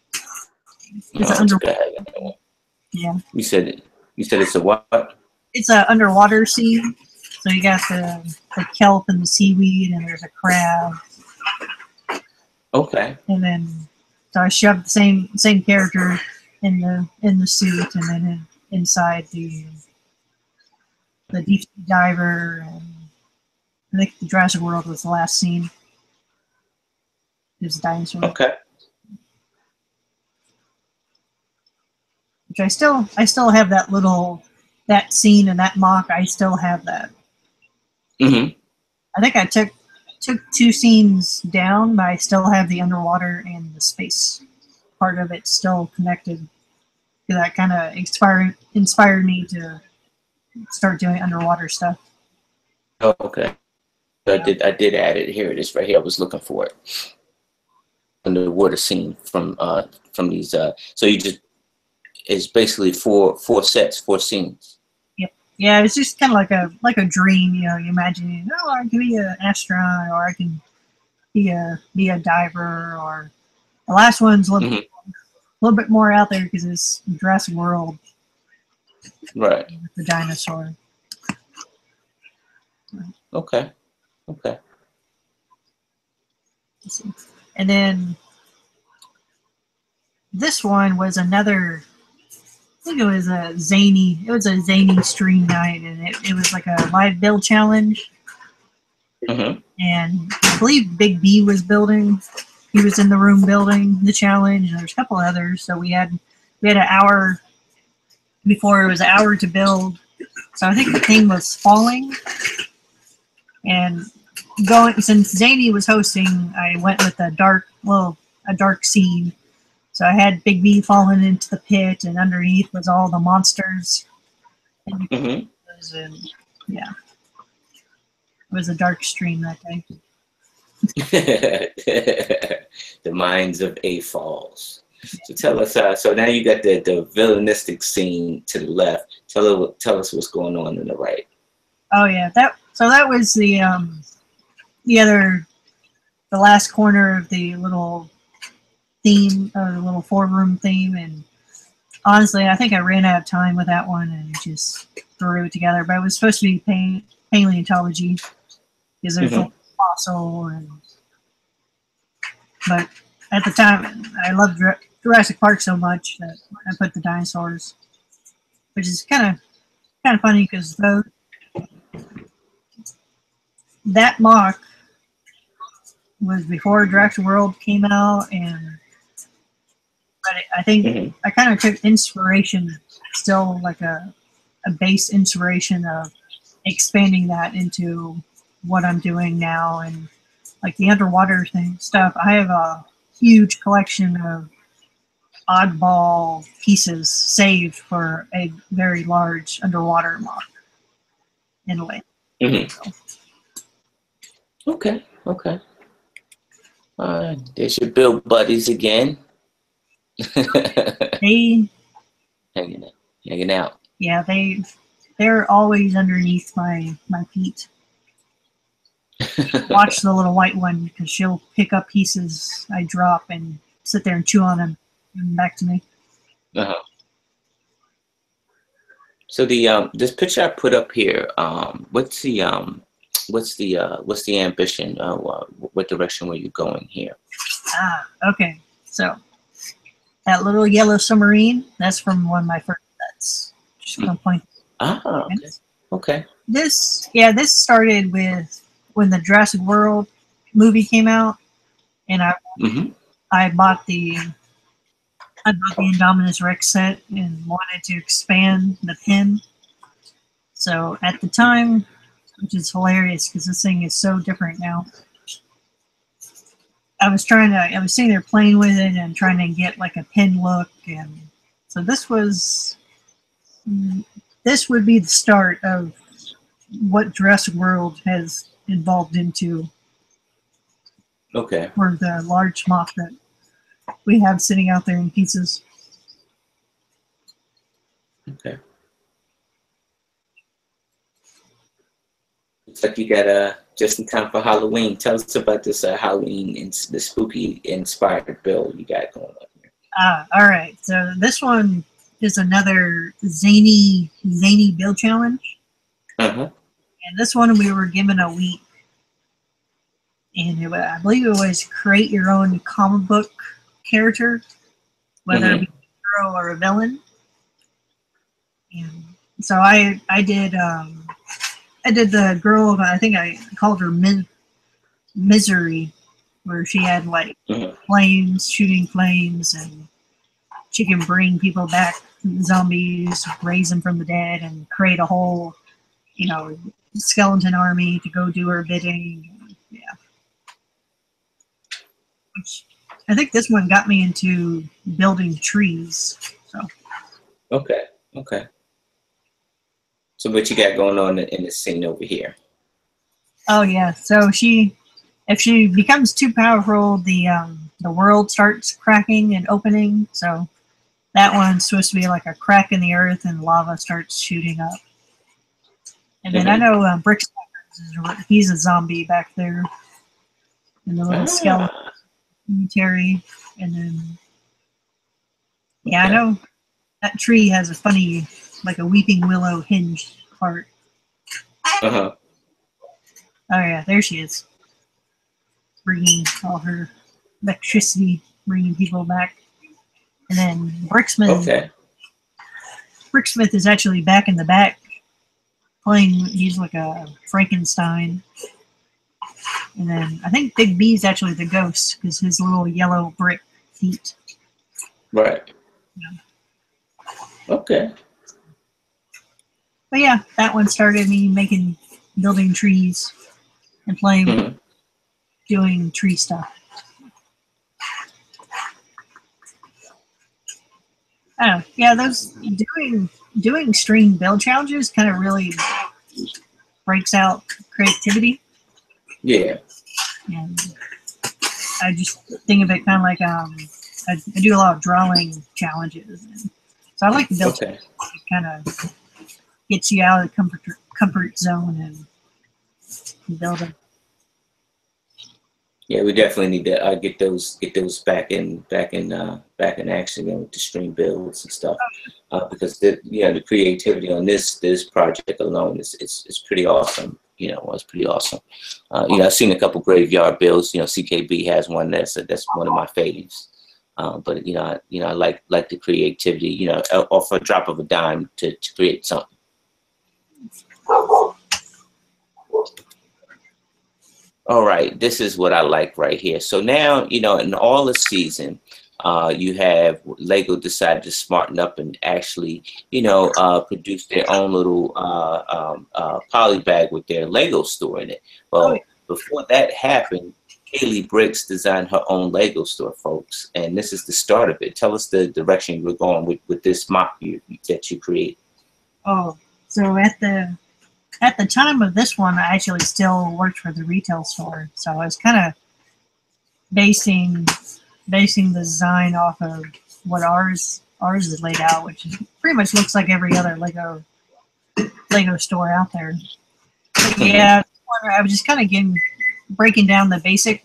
yeah. You said it's a what? It's an underwater scene. So you got the kelp and the seaweed, and there's a crab. Okay. And then so I shoved the same character in the suit, and then inside the deep sea diver, and I think the Jurassic World was the last scene. There's a dinosaur. Okay. Which I still have that scene and that mock. I still have that. I think I took 2 scenes down, but I still have the underwater and the space part of it still connected. That kind of inspired me to start doing underwater stuff. Oh, okay. I did add it. Here it is right here. I was looking for it. Underwater scene from these. So it's basically four sets, 4 scenes. Yep. Yeah, it's just kind of like a dream. You imagine, I can be an astronaut, or I can be a diver, or the last one's a little bit more out there because it's Jurassic World. Right. With the dinosaur. Okay. And then this one was another. I think it was a zany stream night, and it was like a live build challenge. And I believe Big B was building. He was in the room building the challenge, and there's a couple others. So we had an hour before. It was an hour to build. So I think the thing was falling, and since Zany was hosting, I went with a dark scene. So I had Big B falling into the pit, and underneath was all the monsters. And yeah, it was a dark stream that day. The Minds of A Falls. So tell us, so now you got the villainistic scene to the left. Tell us what's going on the right. Oh yeah, that was the last corner of the little theme, or the little 4-room theme, and honestly, I think I ran out of time with that one and just threw it together. But it was supposed to be paleontology because there's a fossil, but at the time, I loved Jurassic Park so much that I put the dinosaurs, which is kind of funny because that mock was before Jurassic World came out, but I think I kind of took inspiration, still like a base inspiration of expanding that into what I'm doing now, and like the underwater stuff. I have a huge collection of oddball pieces saved for a very large underwater mock, in a way. So. Okay. There's your build buddies again. They hanging out. Yeah, they're always underneath my feet. Watch the little white one, because she'll pick up pieces I drop and sit there and chew on them and back to me. So the this picture I put up here, what's the ambition? What direction were you going here? Okay. So that little yellow submarine, that's from one of my first sets. Just gonna point. Okay. This started with when the Jurassic World movie came out, and I bought the Indominus Rex set and wanted to expand the pin. So at the time, which is hilarious because this thing is so different now, I was sitting there playing with it and trying to get like a pin look, and so this would be the start of what Jurassic World has evolved into. Okay. Or the large mock that we have sitting out there in pieces. Okay. Looks like you got just in time for Halloween. Tell us about this Halloween and the spooky inspired build you got going on here. All right. So this one is another zany build challenge. And this one we were given a week. And I believe it was create your own comic book character, whether it be a hero or a villain. And so I did the girl, I think I called her Misery, where she had like flames, shooting flames, and she can bring people back, zombies, raise them from the dead, and create a whole, skeleton army to go do her bidding. Yeah. Which I think this one got me into building trees. So. Okay. So what you got going on in the scene over here? Oh yeah. So if she becomes too powerful, the world starts cracking and opening. So that one's supposed to be like a crack in the earth, and lava starts shooting up. And then I know Bricks, he's a zombie back there, and the little skeleton. Terry, and then I know that tree has a funny, like a weeping willow hinge part. Oh yeah, there she is, bringing all her electricity, bringing people back. And then Bricksmith is actually back in the back playing. He's like a Frankenstein, And then I think Big B is actually the ghost because his little yellow brick feet. Right. Yeah. Okay. But yeah, that one started me building trees and playing with doing tree stuff. I don't know. Yeah, those doing string build challenges kind of really breaks out creativity. Yeah. And I just think of it kind of like I do a lot of drawing challenges, and so I like to build. Okay. It kind of gets you out of the comfort zone and build them. Yeah, we definitely need to get those back in action again with the stream builds and stuff, because the creativity on this project alone is pretty awesome. You know, it's pretty awesome. I've seen a couple graveyard builds. You know, CKB has one that's one of my faves. But I like the creativity. You know, off a drop of a dime to create something. All right, this is what I like right here. So now, in all the season, you have Lego decided to smarten up and actually, produce their own little poly bag with their Lego store in it. Well, before that happened, Hailey Bricks designed her own Lego store, folks, and this is the start of it. Tell us the direction you were going with this mock that you created. Oh, so at the time of this one, I actually still worked for the retail store, so I was kind of basing the design off of what ours is laid out, which pretty much looks like every other Lego store out there. But yeah, I was just kind of breaking down the basic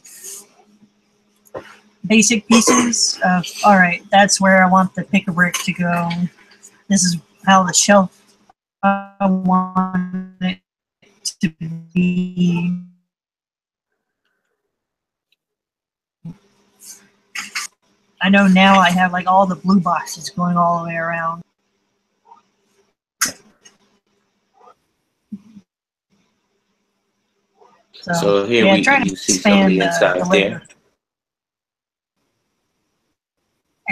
pieces of, all right, that's where I want the pick-a-brick to go. This is how the shelf I want it to be. I know now I have like all the blue boxes going all the way around. So here you see some of the inside there.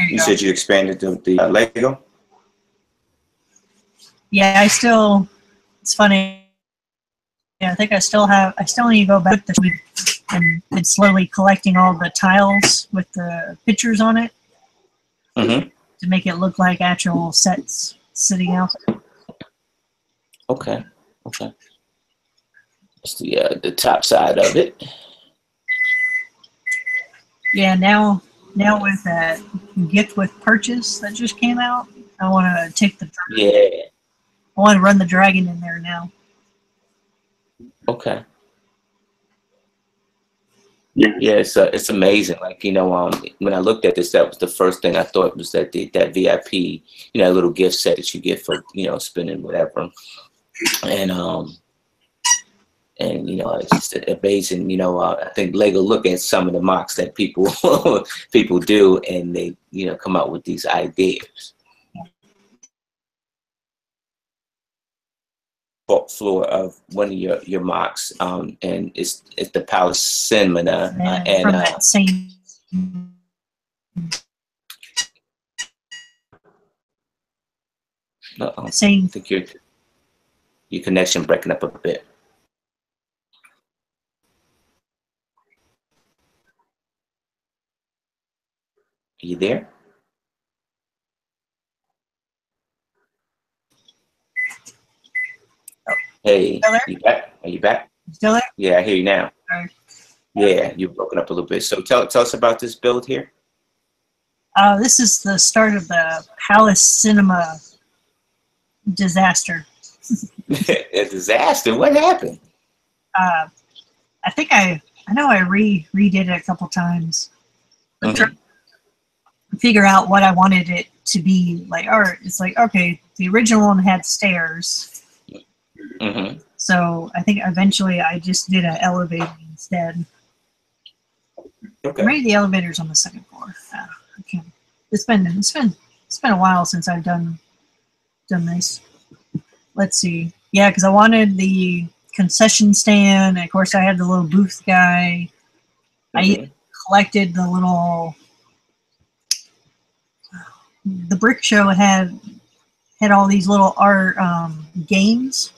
You said you expanded the Lego? Yeah, it's funny. Yeah, I think I still need to go back to and slowly collecting all the tiles with the pictures on it to make it look like actual sets sitting out there. Okay. That's the top side of it. Yeah, now with that gift with purchase that just came out, I want to take the I want to run the dragon in there now. Okay. Yeah, it's amazing. Like, when I looked at this, that was the first thing I thought was that that VIP, little gift set that you get for, spending whatever. And it's just amazing. I think Lego look at some of the mocks that people do, and they come out with these ideas. Floor of one of your mocks, and it's the Palace Cinema, and from that same. I think your connection breaking up a bit. Are you there? Hey, you back? Are you back? Still there? Yeah, I hear you now. Right. Yeah, you've broken up a little bit. So tell us about this build here. This is the start of the Palace Cinema disaster. A disaster? What happened? I think I know I redid it a couple times. I'm trying to figure out what I wanted it to be like. Or it's like, okay, the original one had stairs. So I think eventually I just did an elevator instead. Okay. Maybe the elevator's on the second floor. I can't. It's been a while since I've done this. Let's see. Yeah, because I wanted the concession stand. And of course, I had the little booth guy. I even collected the little. The brick show had all these little art games,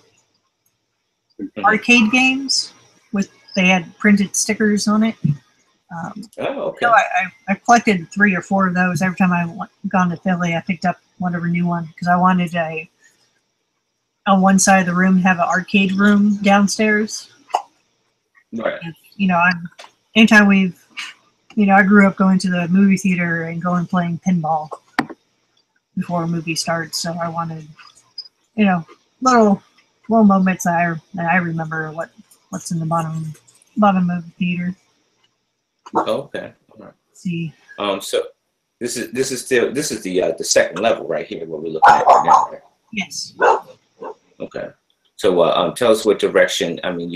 arcade games they had printed stickers on it. So I collected 3 or 4 of those. Every time I gone to Philly, I picked up whatever new one because I wanted on one side of the room to have an arcade room downstairs. Right. Anytime I grew up going to the movie theater and going playing pinball before a movie starts, so I wanted, little moments that I remember what's in the bottom of the theater. Okay. All right. See. So this is the second level right here, what we're looking at right now. Right? Yes. Okay. So tell us what direction. I mean,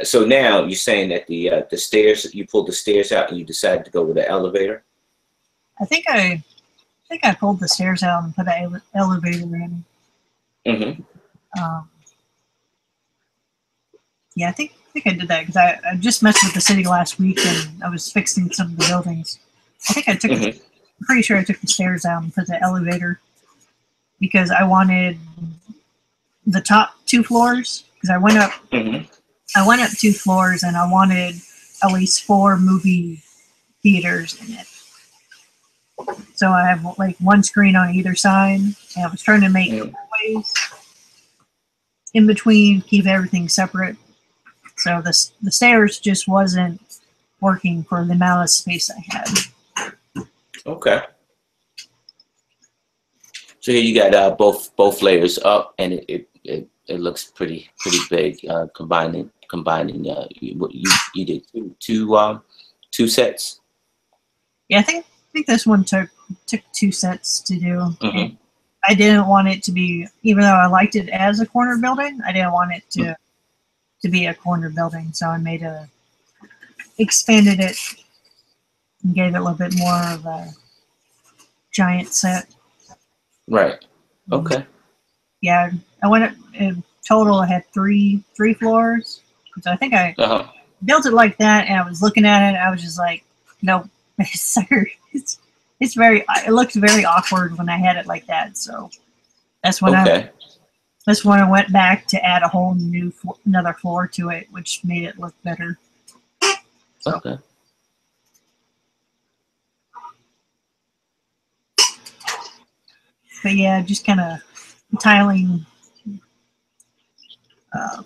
so now you're saying that the stairs, you pulled the stairs out and you decided to go with the elevator. I think I pulled the stairs out and put an elevator in. Yeah, I think I did that because I just messed with the city last week and I was fixing some of the buildings. I think I'm pretty sure I took the stairs out and put the elevator because I wanted the top 2 floors because I went up 2 floors and I wanted at least 4 movie theaters in it. So I have like 1 screen on either side and I was trying to make ways in between, keep everything separate. So the stairs just wasn't working for the amount of space I had. Okay. So here you got both layers up, and it looks pretty big. Combining you did two sets. Yeah, I think this one took 2 sets to do. I didn't want it to be, even though I liked it as a corner building, I didn't want it to be a corner building, so I expanded it and gave it a little bit more of a giant set. Right. Okay. Yeah, I went up, in total I had three floors. So I think I built it like that, and I was looking at it, I was just like, nope, it looked very awkward when I had it like that, so that's when I went back to add a whole new another floor to it, which made it look better. So. Okay. But yeah, just kind of tiling,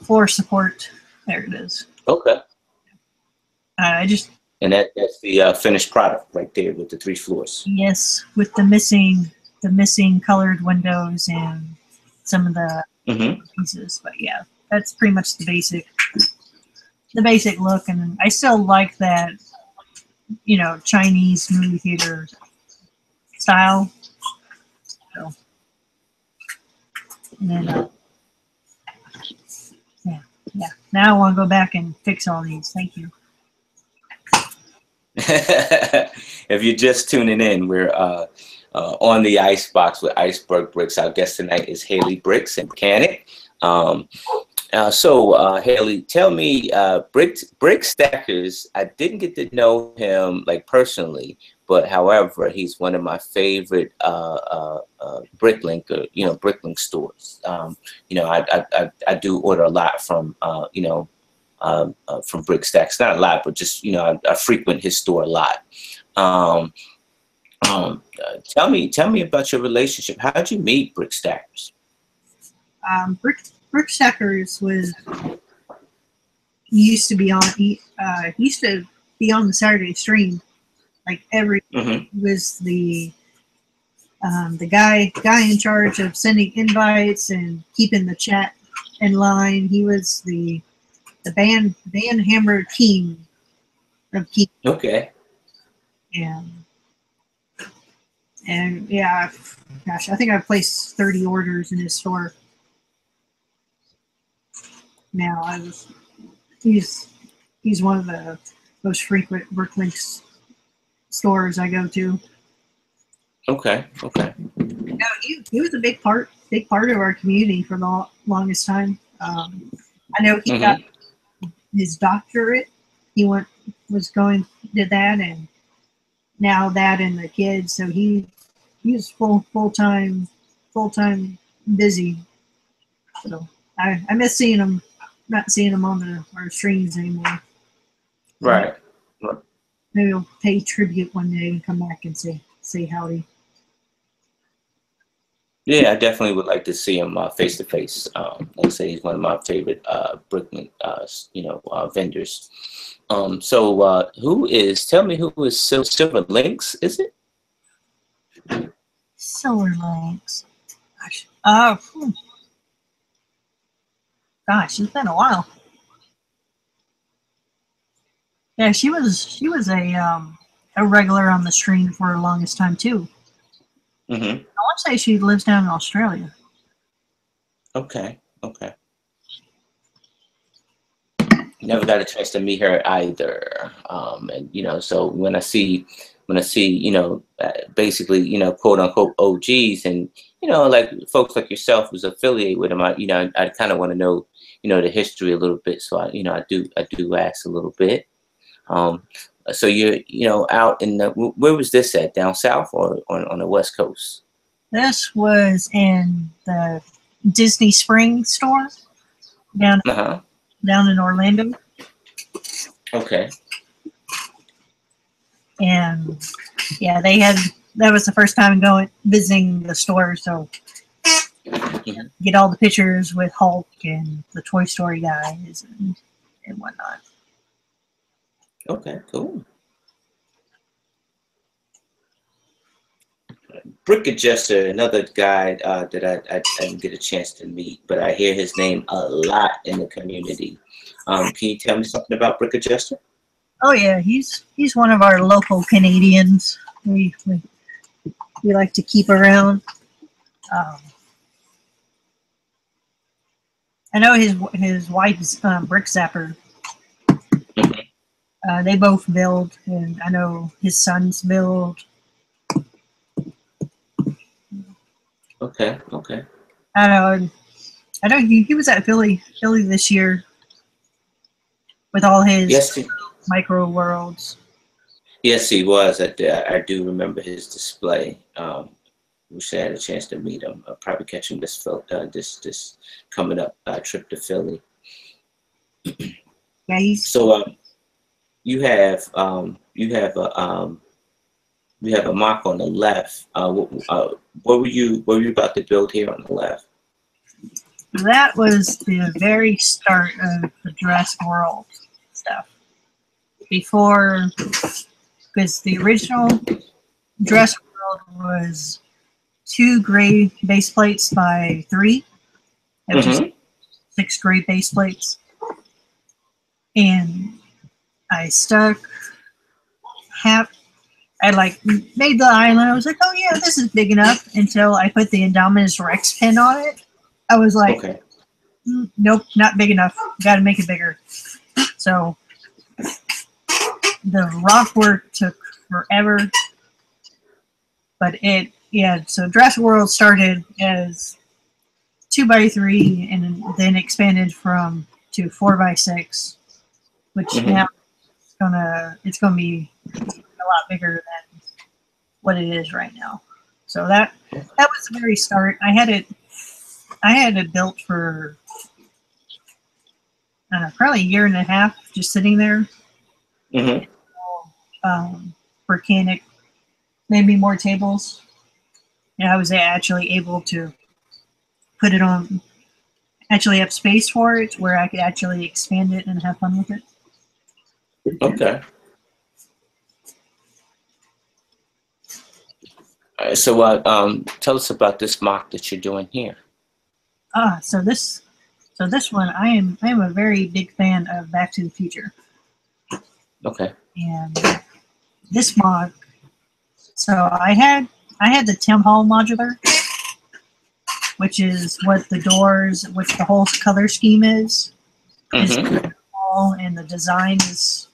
floor support. There it is. Okay. And that's the finished product right there with the 3 floors. Yes, with the missing colored windows and some of the pieces. But yeah, that's pretty much the basic look, and I still like that, Chinese movie theater style. So, and then yeah. Now I want to go back and fix all these. Thank you. If you're just tuning in, we're on the Icebox with Iceberg Bricks. Our guest tonight is Hailey Bricks, and mechanic. So Hailey, tell me, Brick Stackers, I didn't get to know him like personally, but however, he's one of my favorite Bricklink stores. I do order a lot from Brick Stacks, not a lot, but just I frequent his store a lot. Tell me about your relationship. How did you meet Brick Stackers? Brick Stackers used to be on the Saturday stream, like every was the guy in charge of sending invites and keeping the chat in line. He was the band hammer king of King. Okay. And yeah, gosh, I think I've placed 30 orders in his store. Now he's one of the most frequent Bricklinks stores I go to. Okay. No, he was a big part of our community for the longest time. I know he got his doctorate. He was going did that, and now that and the kids. So he's full time busy. So I miss seeing him. Not seeing him on our streams anymore. Right. Maybe we'll pay tribute one day and come back and say howdy. Yeah, I definitely would like to see him face to face. Like I say, he's one of my favorite brickman, vendors. So tell me who is Silver Lynx, is it? Silver Lynx. Gosh, it's been a while. Yeah, she was a regular on the stream for the longest time too. I want to say she lives down in Australia. Okay. Never got a chance to meet her either. And so when I see, basically, quote unquote OGs, and like folks like yourself who's affiliated with them, I kind of want to know, the history a little bit. So I do ask a little bit. So you're, out in where was this at? Down south or on the West Coast? This was in the Disney Springs store down in Orlando. Okay. And yeah, that was the first time visiting the store, so get all the pictures with Hulk and the Toy Story guys and whatnot. Okay, cool. Brick Adjuster, another guy that I didn't get a chance to meet, but I hear his name a lot in the community. Can you tell me something about Brick Adjuster? Oh yeah, he's one of our local Canadians. We like to keep around. I know his wife's Brick Zapper. They both build, and I know his sons build. Okay. I know he was at Philly this year with all his micro worlds. Yes, he was. I do remember his display. Wish I had a chance to meet him. I'll probably catch him this coming up trip to Philly. Yeah, so you have a mark on the left. What were you about to build here on the left? That was the very start of the Jurassic World stuff. Before, because the original Jurassic World was 2 gray base plates by 3. It was just 6 gray base plates. And I stuck I made the island. I was like, oh yeah, this is big enough, until I put the Indominus Rex pin on it. I was like, nope, not big enough. Got to make it bigger. So the rock work took forever, but so Jurassic World started as 2 by 3 and then expanded to 4 by 6, which now it's gonna be a lot bigger than what it is right now. So that was the very start. I had it built for probably a year and a half, just sitting there. Volcanic made me more tables, and I was actually able to put it on. Actually, have space for it where I could actually expand it and have fun with it. Okay. So tell us about this mock that you're doing here. So this one, I am a very big fan of Back to the Future. Okay. And this mock, so I had the Town Hall modular, which is what the whole color scheme is. And the design is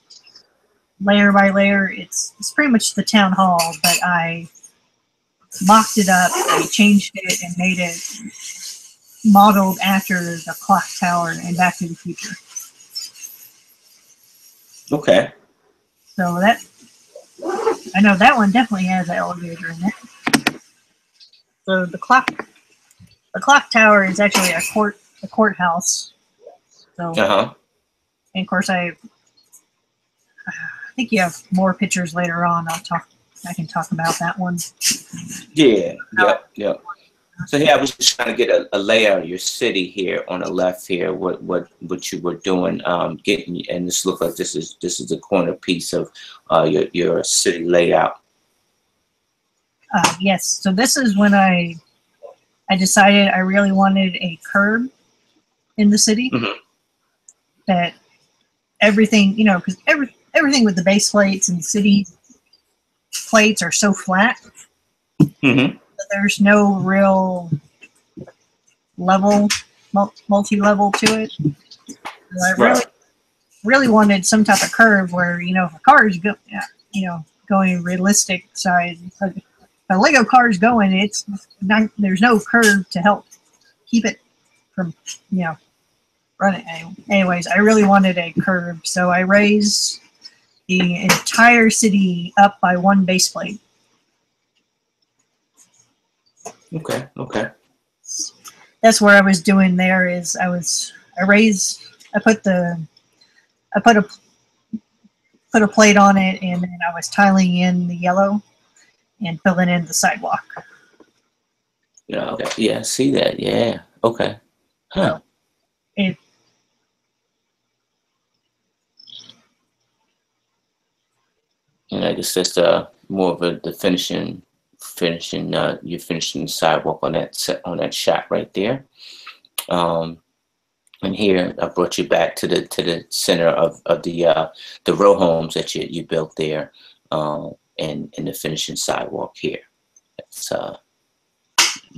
layer by layer. It's pretty much the Town Hall, but I mocked it up, I changed it, and made it modeled after the clock tower in Back to the Future. Okay. So that, I know that one definitely has an elevator in it. So the clock tower is actually a courthouse. So, and of course I think you have more pictures later on. I can talk about that one. Yeah. Yep. So yeah, I was just trying to get a layout of your city here on the left here. What you were doing, getting, and this looks like this is the corner piece of your city layout. Yes. So this is when I decided I really wanted a curb in the city. That everything, you know, because everything with the base plates and city plates are so flat. That there's no real level, multi-level to it. So I really wanted some type of curve where, you know, if a car is going realistic side, if a Lego car is going, it's not, there's no curve to help keep it from, you know, running. Anyways, I really wanted a curve, so I raised the entire city up by one base plate. Okay. That's what I was doing there. Is I put a plate on it, and then I was tiling in the yellow and filling in the sidewalk. Yeah. Okay. Yeah. See that? Yeah. Okay. Huh. So it. And I guess that's more of the finishing. You're finishing the sidewalk on that shot right there. And here I brought you back to the center of the row homes that you built there, and the finishing sidewalk here. It's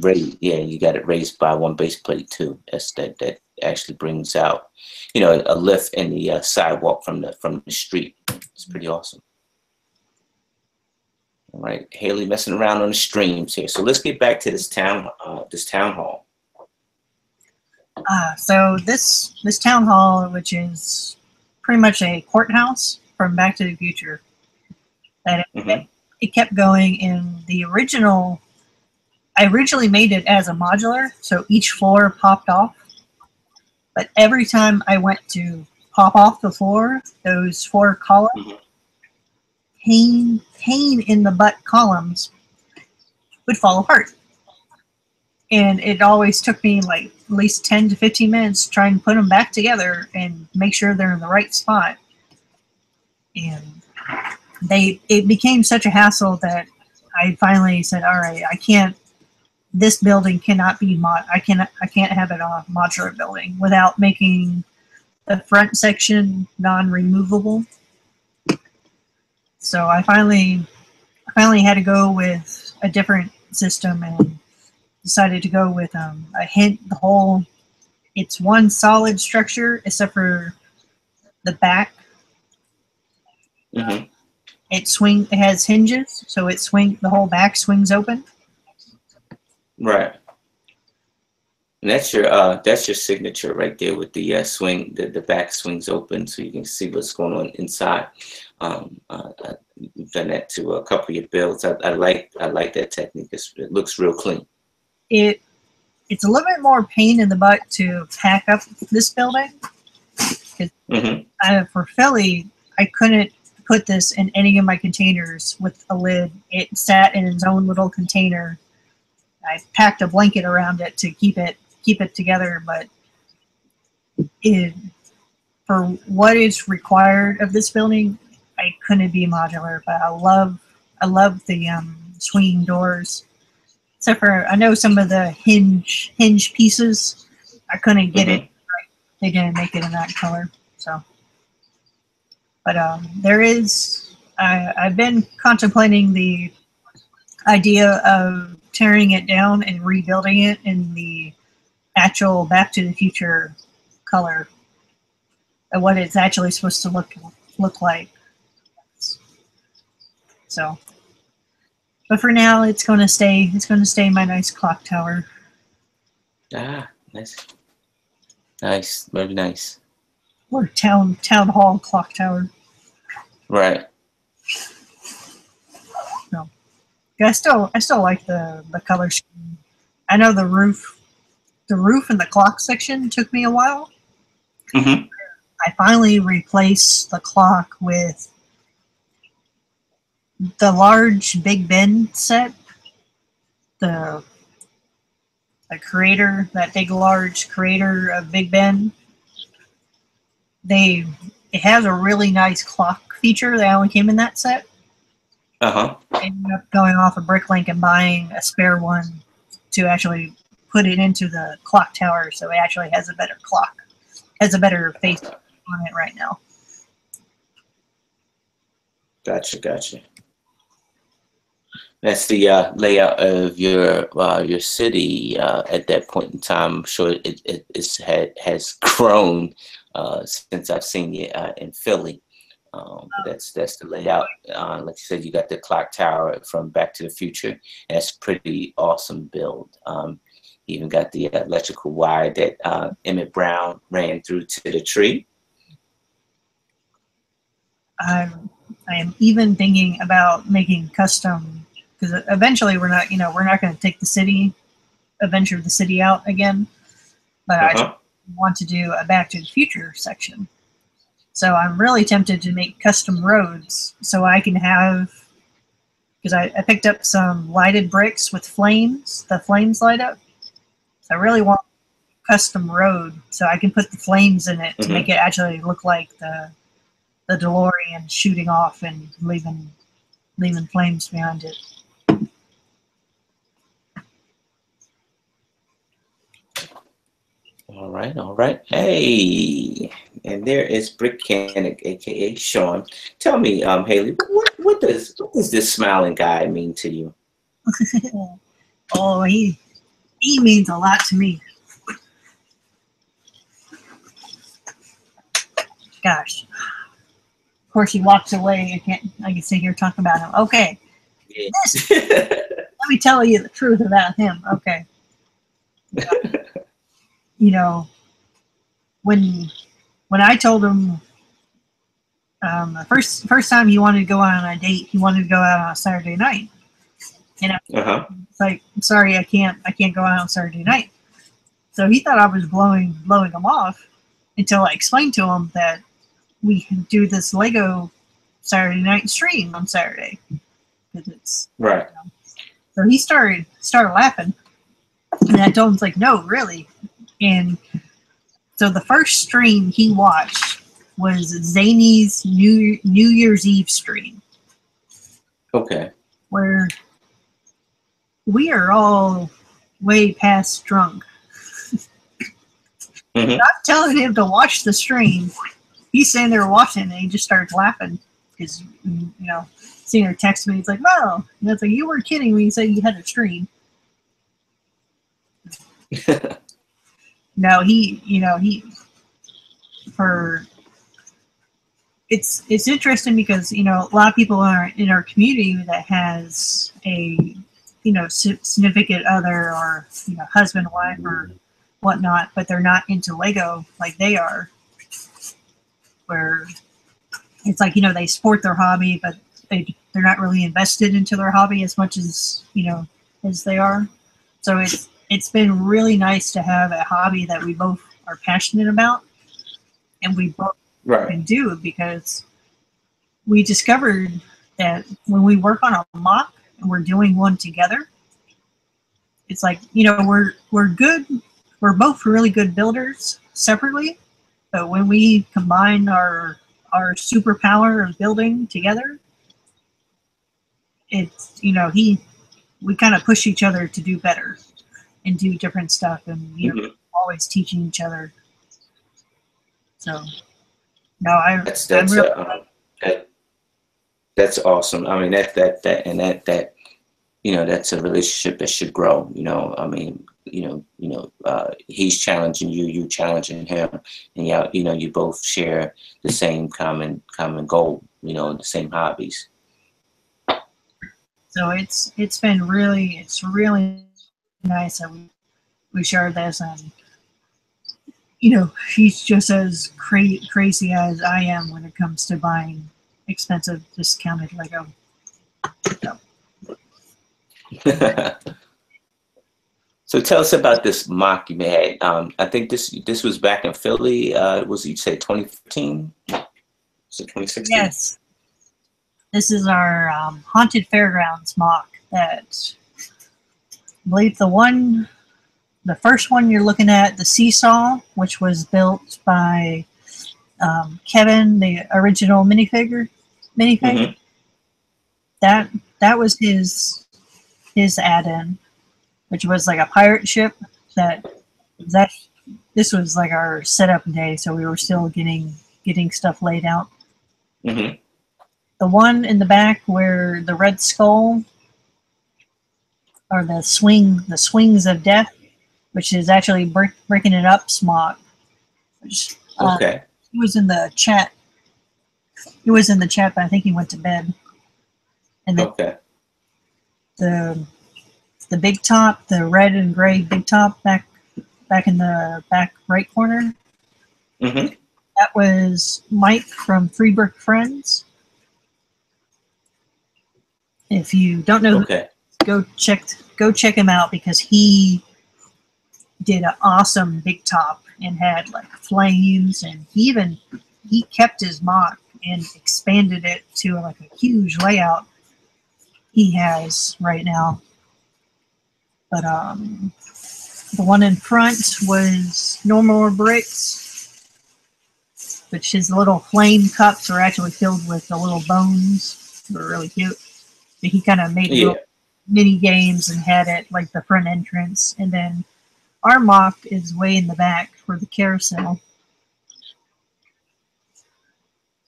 raised, yeah, you got it raised by one base plate too. That actually brings out, you know, a lift in the sidewalk from the street. It's pretty awesome. All right, Hailey messing around on the streams here. So let's get back to this town hall. So this town hall, which is pretty much a courthouse from Back to the Future, that it kept going in the original. I originally made it as a modular, so each floor popped off. But every time I went to pop off the floor, those 4 columns, pain in the butt columns would fall apart. And it always took me like at least 10 to 15 minutes trying to put them back together and make sure they're in the right spot. And it became such a hassle that I finally said, all right, I can't, this building cannot be I can't have it a modular building without making the front section non-removable. So I finally had to go with a different system and decided to go with it's one solid structure except for the back. It has hinges, so the whole back swings open. Right. And that's your signature right there with the swing. The back swings open, so you can see what's going on inside. You've done that to a couple of your builds. I like that technique. It looks real clean. It's a little bit more pain in the butt to pack up this building. For Philly, I couldn't put this in any of my containers with a lid. It sat in its own little container. I packed a blanket around it to keep it together, but for what is required of this building, I couldn't be modular. But I love the swinging doors. Except for I know some of the hinge pieces, I couldn't get it right. They didn't make it in that color. So, but there is. I've been contemplating the idea of tearing it down and rebuilding it in the actual Back to the Future color of what it's actually supposed to look like. So, but for now, it's going to stay my nice clock tower. Ah, Nice. Nice. Very nice. Or town hall clock tower. Right. So, yeah, I still like the color scheme. I know the roof and the clock section took me a while. Mm-hmm. I finally replaced the clock with the large Big Ben set. The creator, that big large creator of Big Ben. It has a really nice clock feature that only came in that set. Uh-huh. I ended up going off of Bricklink and buying a spare one to actually put it into the clock tower, so it actually has a better clock. Has a better face on it right now. Gotcha. That's the layout of your city at that point in time. I'm sure it has grown since I've seen it in Philly. That's the layout. Like you said, you got the clock tower from Back to the Future. That's a pretty awesome build. You even got the electrical wire that Emmett Brown ran through to the tree. I am even thinking about making custom, because eventually we're not going to take venture the city out again, but I want to do a Back to the Future section. So I'm really tempted to make custom roads so I can have, because I picked up some lighted bricks with flames. The flames light up. So I really want a custom road so I can put the flames in it to make it actually look like the DeLorean shooting off and leaving flames behind it. All right. Hey, and there is Brick Mechanic, aka Shawn. Tell me, Hailey, what does this smiling guy mean to you? Oh, he means a lot to me. Gosh. Of course, he walks away. I can sit here talking about him. Okay. Yeah. Let me tell you the truth about him. Okay. You know, when I told him the first time he wanted to go out on a date, he wanted to go out on a Saturday night. You know, it's like, I'm sorry, I can't go out on Saturday night. So he thought I was blowing him off until I explained to him that we can do this Lego Saturday night stream on Saturday. It's right. You know. So he started laughing, and I told him, like, no, really. And so the first stream he watched was Zany's New Year's Eve stream. Okay. Where we are all way past drunk. I'm telling him to watch the stream. He's sitting there watching, and he just starts laughing because, you know, seeing her text me. He's like, "Wow!" And it's like, you were kidding when you said you had a stream. No, it's interesting because, you know, a lot of people are in our community that has a, you know, significant other or, you know, husband, wife, or whatnot, but they're not into Lego like they are. Where it's like, you know, they support their hobby, but they're not really invested into their hobby as much as, you know, as they are. So it's been really nice to have a hobby that we both are passionate about, and we both can do, because we discovered that when we work on a mock and we're doing one together, it's like, you know, we're good. We're both really good builders separately, but when we combine our superpower of building together, it's, you know, we kind of push each other to do better and do different stuff, and, you know, always teaching each other. So, no, that's awesome. I mean, that you know, that's a relationship that should grow. You know, I mean, you know, he's challenging you, you challenging him, and yeah, you know, you both share the same common goal. You know, the same hobbies. So it's really nice that we shared this, and you know, she's just as crazy as I am when it comes to buying expensive discounted Lego. So. So tell us about this mock you made. I think this was back in Philly. Was you say 2015? Was it 2016? Yes. This is our haunted fairgrounds mock that I believe the first one you're looking at, the Seesaw, which was built by Kevin, the original minifigure. Mm-hmm. That was his add-in, which was like a pirate ship. This was like our setup day, so we were still getting stuff laid out. Mm-hmm. The one in the back where the red skull, or the swings of death, which is actually breaking it up, Smock. Which, okay. He was in the chat. He was in the chat, but I think he went to bed. And then okay. The big top, the red and gray big top back in the back right corner. Mm-hmm. That was Mike from Three Brick Friends. If you don't know, okay. Go check him out, because he did an awesome big top and had like flames, and he kept his mock and expanded it to like a huge layout he has right now. But the one in front was No More Bricks, which his little flame cups are actually filled with the little bones. They're really cute. But he kind of made little mini games and had it like the front entrance. And then our mock is way in the back for the carousel.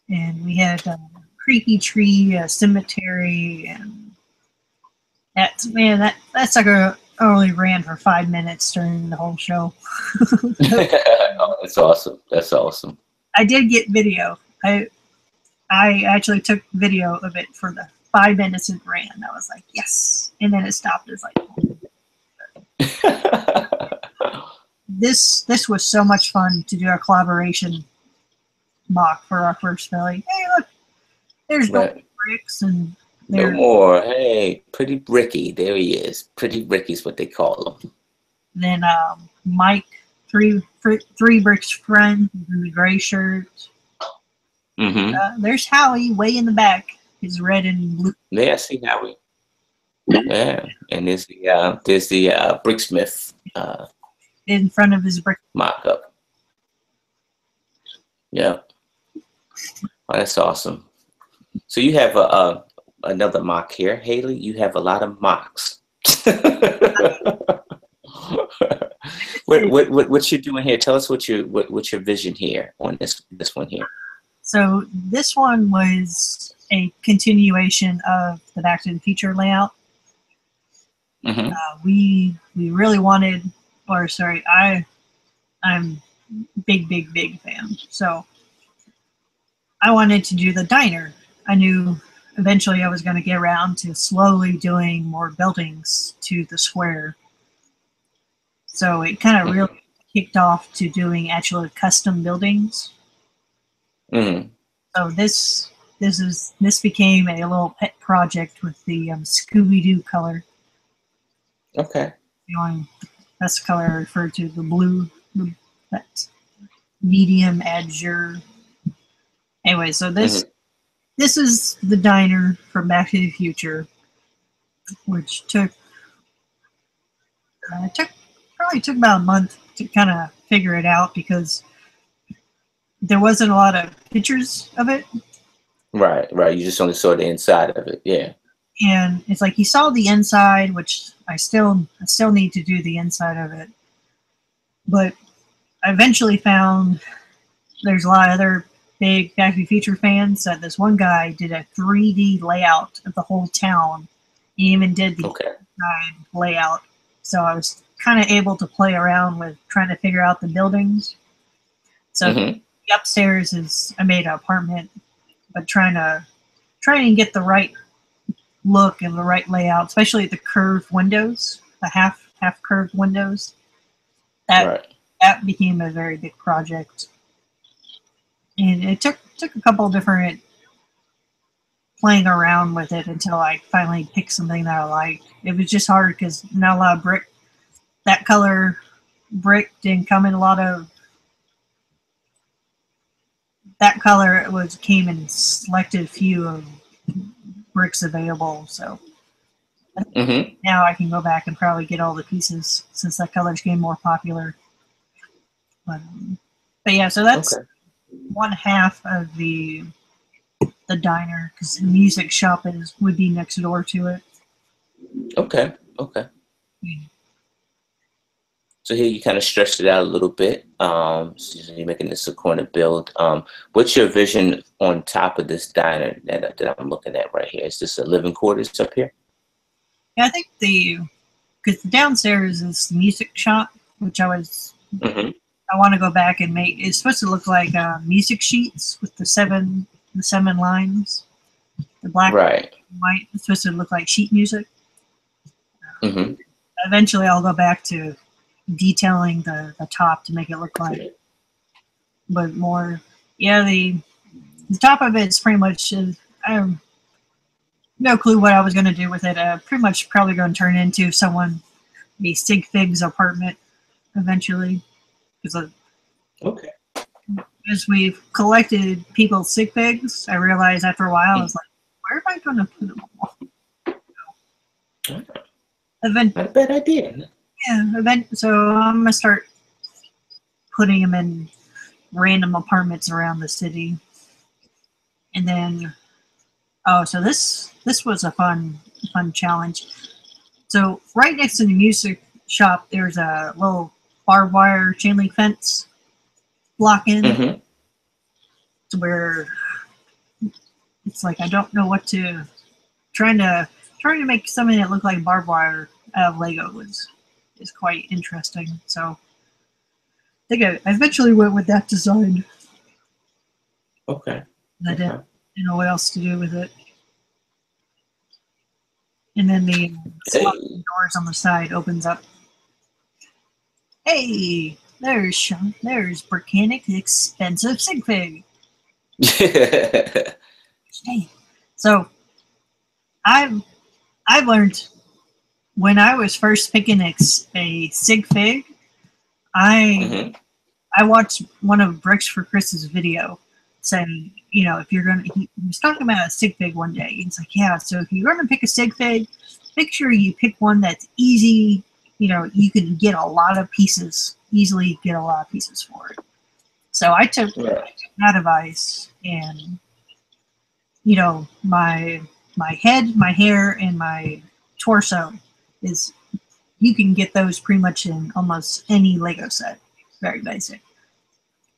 And we had a creepy tree, a cemetery, and that sucker only ran for 5 minutes during the whole show. Oh, that's awesome. That's awesome. I did get video. I actually took video of it for the 5 minutes it ran. I was like, yes. And then it stopped. It's like, this was so much fun to do a collaboration mock for our first Philly. Hey, look, there's no bricks and no more. Hey, Pretty Bricky. There he is. Pretty Bricky's what they call him. Then Mike, three Bricks friend in the gray shirt. Mm-hmm. There's Howie way in the back. He's red and blue. Yeah, I see Howie. Yeah, and there's the Bricksmith in front of his brick mock-up. Yeah. Oh, that's awesome. So you have another mock here, Hailey. You have a lot of mocks. What you doing here? Tell us what's your vision here on this one here. So this one was a continuation of the Back to the Future layout. Mm-hmm. We really wanted, or sorry, I'm big fan. So I wanted to do the diner. I knew eventually I was going to get around to slowly doing more buildings to the square. So it kind of really kicked off to doing actual custom buildings. Mm-hmm. So this became a little pet project with the Scooby-Doo color. Okay. That's the color I referred to, the blue, that medium azure. Anyway, so this is the diner from Back to the Future, which probably took about a month to kind of figure it out, because there wasn't a lot of pictures of it. Right. You just only saw the inside of it, yeah. And it's like you saw the inside, which I still need to do the inside of it. But I eventually found there's a lot of other big Back to the Future fans that this one guy did a 3D layout of the whole town. He even did the inside layout. So I was kind of able to play around with trying to figure out the buildings. So the upstairs is, I made an apartment, but trying to get the right look and the right layout, especially the curved windows, the half curved windows. That that became a very big project. And it took a couple different playing around with it until I finally picked something that I liked. It was just hard because not a lot of brick, that color brick didn't come in a lot of, that color came in selected few of bricks available. So now I can go back and probably get all the pieces since that color's getting more popular. But yeah, so that's one half of the diner, because the music shop would be next door to it. Okay. So here you kind of stretched it out a little bit. So you're making this a corner build. What's your vision on top of this diner that I'm looking at right here? Is this a living quarters up here? Yeah, I think because the downstairs is the music shop, which I want to go back and make. It's supposed to look like music sheets with the seven lines, the black and white. It's supposed to look like sheet music. Eventually, I'll go back to detailing the top to make it look like, but more. Yeah, the top of it's pretty much. I have no clue what I was going to do with it. Pretty much probably going to turn into a Sig Fig's apartment eventually, because as we've collected people's Sig Figs, I realized after a while I was like, where am I going to put them all? Not a bad idea. Yeah, so I'm gonna start putting them in random apartments around the city, and then so this was a fun challenge. So right next to the music shop, there's a little barbed wire chain link fence blocking, where it's like I don't know what to trying to make something that looked like barbed wire out of Lego is quite interesting. So I think I eventually went with that design. I didn't know what else to do with it. And then the doors on the side opens up. Hey, there's Shawn. There's Brickanic Expensive Sig Fig. Hey. So I've learned when I was first picking a Sig Fig, I watched one of Bricks for Chris's video saying, if you're going to, he was talking about a Sig Fig one day. He's like, yeah, so if you're going to pick a Sig Fig, make sure you pick one that's easy, you can get a lot of pieces, easily get a lot of pieces for it. So I took that advice, and, my head, my hair, and my torso you can get those pretty much in almost any Lego set. Very basic.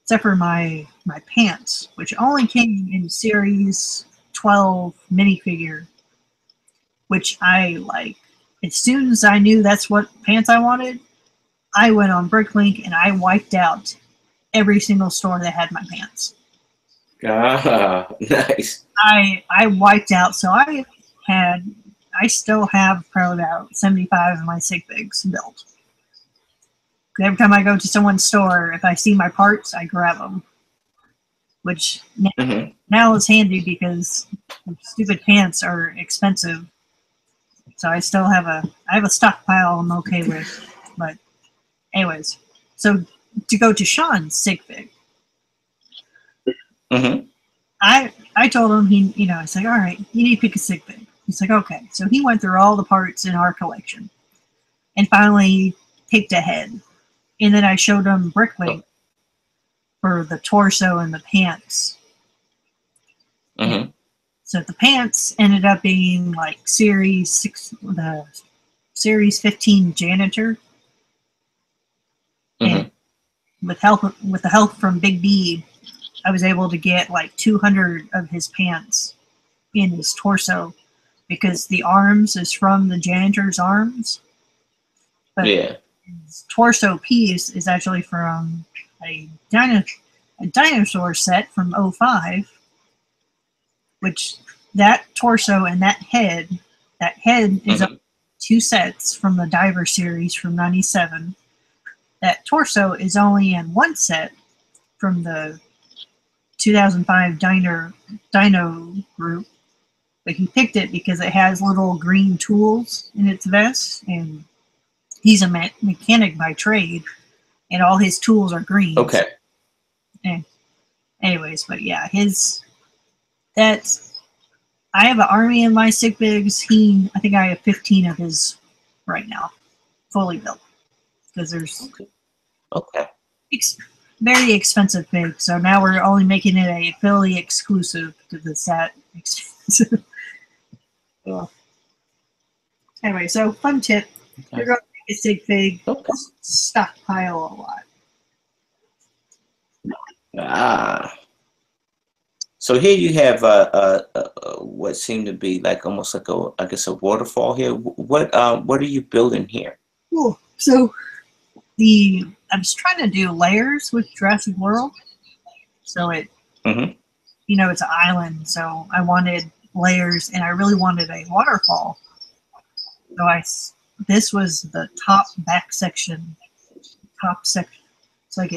Except for my pants, which only came in Series 12 minifigure, which I like. As soon as I knew that's what pants I wanted, I went on Bricklink and I wiped out every single store that had my pants. Nice. I wiped out, so I still have probably about 75 of my Sig Figs built. Every time I go to someone's store, if I see my parts, I grab them. Which now is handy because stupid pants are expensive. So I still have a stockpile I'm okay with. But anyways, so to go to Shawn's Sig Fig. I told him I was like, all right, you need to pick a Sig Fig. He's like, okay. So he went through all the parts in our collection and finally picked a head. And then I showed him Bricklink for the torso and the pants. So the pants ended up being like Series 15 janitor. And with the help from Big B, I was able to get like 200 of his pants in his torso, because the arms is from the janitor's arms. But his torso piece is actually from a dinosaur set from 05, which that torso and that head is up 2 sets from the Diver series from 97. that torso is only in one set from the 2005 Dino group, but he picked it because it has little green tools in its vest, and he's a mechanic by trade, and all his tools are green. Okay. And anyways, but yeah, I have an army in my sick bigs. I think I have 15 of his right now, fully built, because there's very expensive pig. So now we're only making it a Philly exclusive because it's that expensive. Well, anyway, so fun tip: you're going to make a sig fig, stockpile a lot. So here you have what seemed to be like almost like I guess a waterfall here. What are you building here? Cool. So I was trying to do layers with Jurassic World. So it's an island. So I wanted layers, and I really wanted a waterfall. So this was the top section. It's like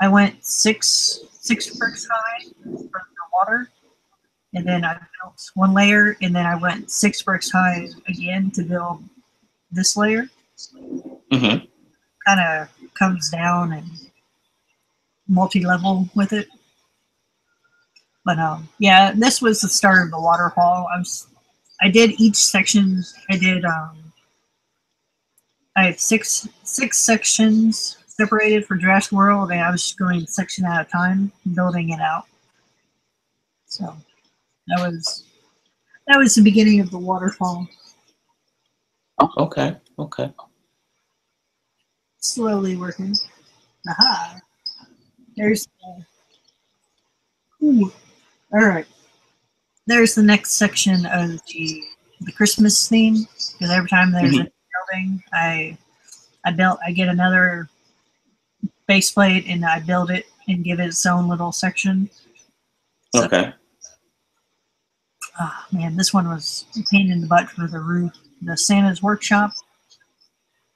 I went six bricks high from the water, and then I built one layer, and then I went 6 bricks high again to build this layer. Mm-hmm. Kind of comes down and multi-level with it. But yeah, this was the start of the waterfall. I did each section. I have six sections separated for Jurassic World, and I was just going section at a time, building it out. So that was the beginning of the waterfall. Okay. Slowly working. Aha. There's all right. There's the next section of the Christmas theme, because every time there's a building, I get another base plate, and I build it and give it its own little section. So, okay. Oh man, this one was a pain in the butt for the roof. The Santa's workshop.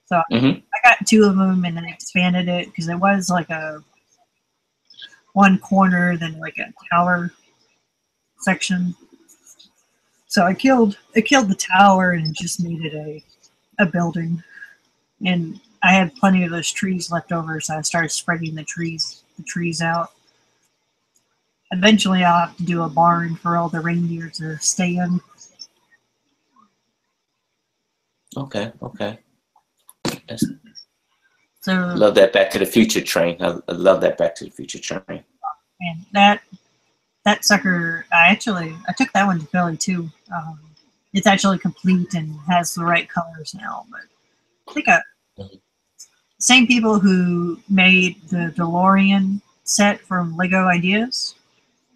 So I got 2 of them, and then expanded it because it was like a one corner, then like a tower section. So I killed the tower and just made it a building. And I had plenty of those trees left over, so I started spreading the trees out. Eventually, I'll have to do a barn for all the reindeer to stay in. Okay. So love that Back to the Future train. I love that Back to the Future train. And that sucker, I took that one to Philly too. It's actually complete and has the right colors now. But I think same people who made the DeLorean set from Lego Ideas.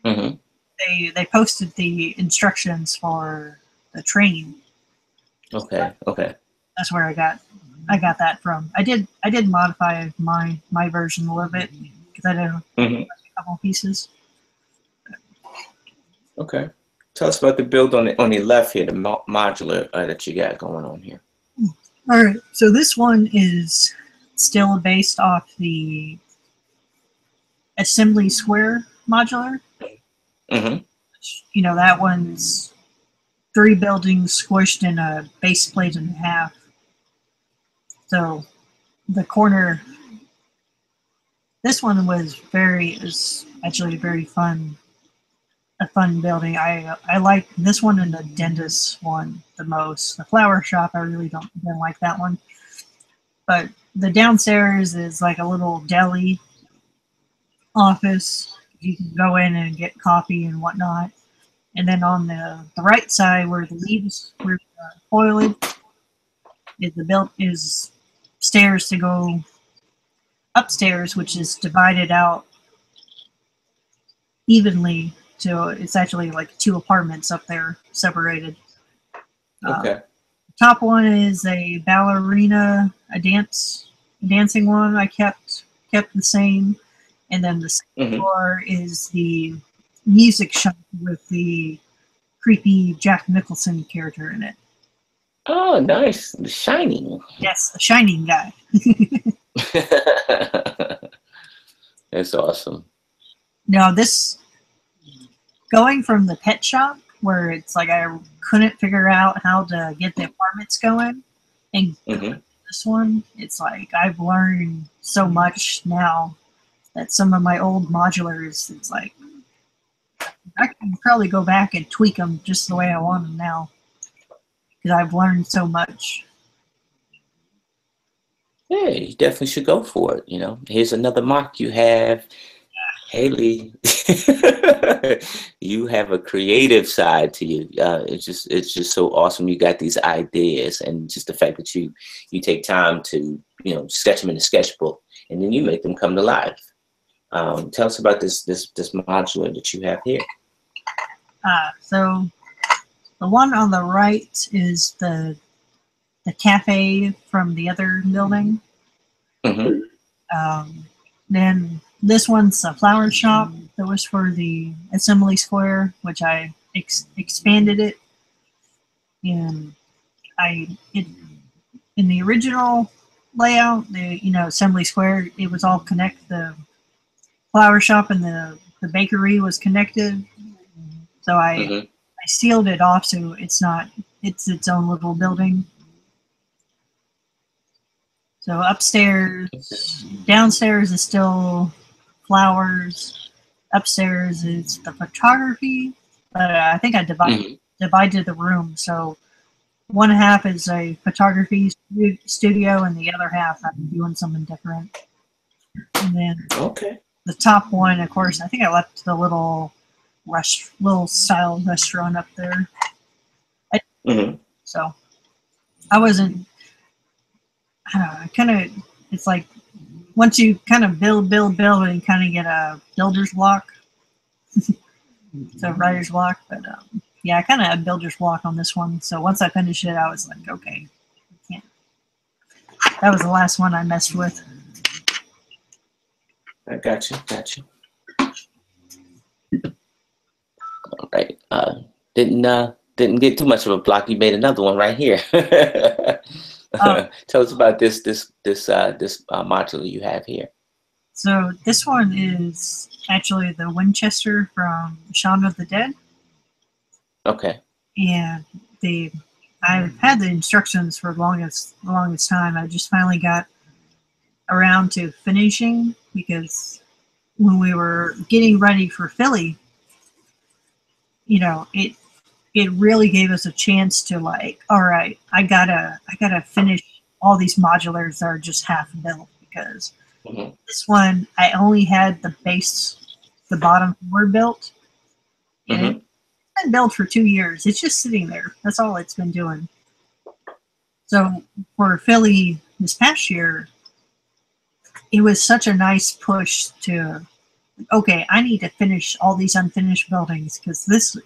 They posted the instructions for the train. Okay. That's where I got that from. I did modify my version a little bit because I did a couple pieces. Okay. Tell us about the build on the left here, the modular that you got going on here. All right. So this one is still based off the Assembly Square modular. That one's 3 buildings squished in a base plate and a half. So the corner, this one was actually very fun. A fun building. I like this one and the dentist one the most. The flower shop, I really don't like that one. But the downstairs is like a little deli office. You can go in and get coffee and whatnot. And then on the right side, where the leaves were foliage, is stairs to go upstairs, which is divided out evenly. So it's actually like 2 apartments up there, separated. Okay. Top one is a ballerina, a dancing one. I kept the same, and then the second floor is the music shop with the creepy Jack Nicholson character in it. Oh, nice. The Shining. Yes, the Shining guy. That's awesome. Now this, going from the pet shop where it's like I couldn't figure out how to get the apartments going, and this one, it's like I've learned so much now that some of my old modulars, it's like I can probably go back and tweak them just the way I want them now because I've learned so much. Yeah, you definitely should go for it. You know, here's another mock you have. Hailey, you have a creative side to you. It's just so awesome. You got these ideas, and just the fact that you take time to sketch them in a sketchbook, and then you make them come to life. Tell us about this modular that you have here. So the one on the right is the cafe from the other building. Then this one's a flower shop that was for the assembly square, which I expanded it. And in the original layout, the assembly square, it was all the flower shop and the bakery was connected. So I sealed it off so it's its own little building. So upstairs, downstairs is still flowers. Upstairs is the photography, but I think I divided the room. So one half is a photography studio, and the other half I'm doing something different. And then the top one, of course, I think I left the little style restaurant up there. So I wasn't. I don't know. It's like once you kind of build, and you kind of get a builder's block. So writer's block, but yeah, I kind of had builder's block on this one. So once I finished it, I was like, okay, I can't. That was the last one I messed with. I got you. All right. Didn't get too much of a block. You made another one right here. Tell us about this modular you have here. So this one is actually the Winchester from Shaun of the Dead. Okay. And I've had the instructions for the longest time. I just finally got around to finishing because when we were getting ready for Philly, it really gave us a chance to all right, I gotta finish all these modulars that are just half built because this one I only had the base, the bottom floor built, and it's been built for 2 years. It's just sitting there. That's all it's been doing. So for Philly this past year, it was such a nice push to. Okay, I need to finish all these unfinished buildings because this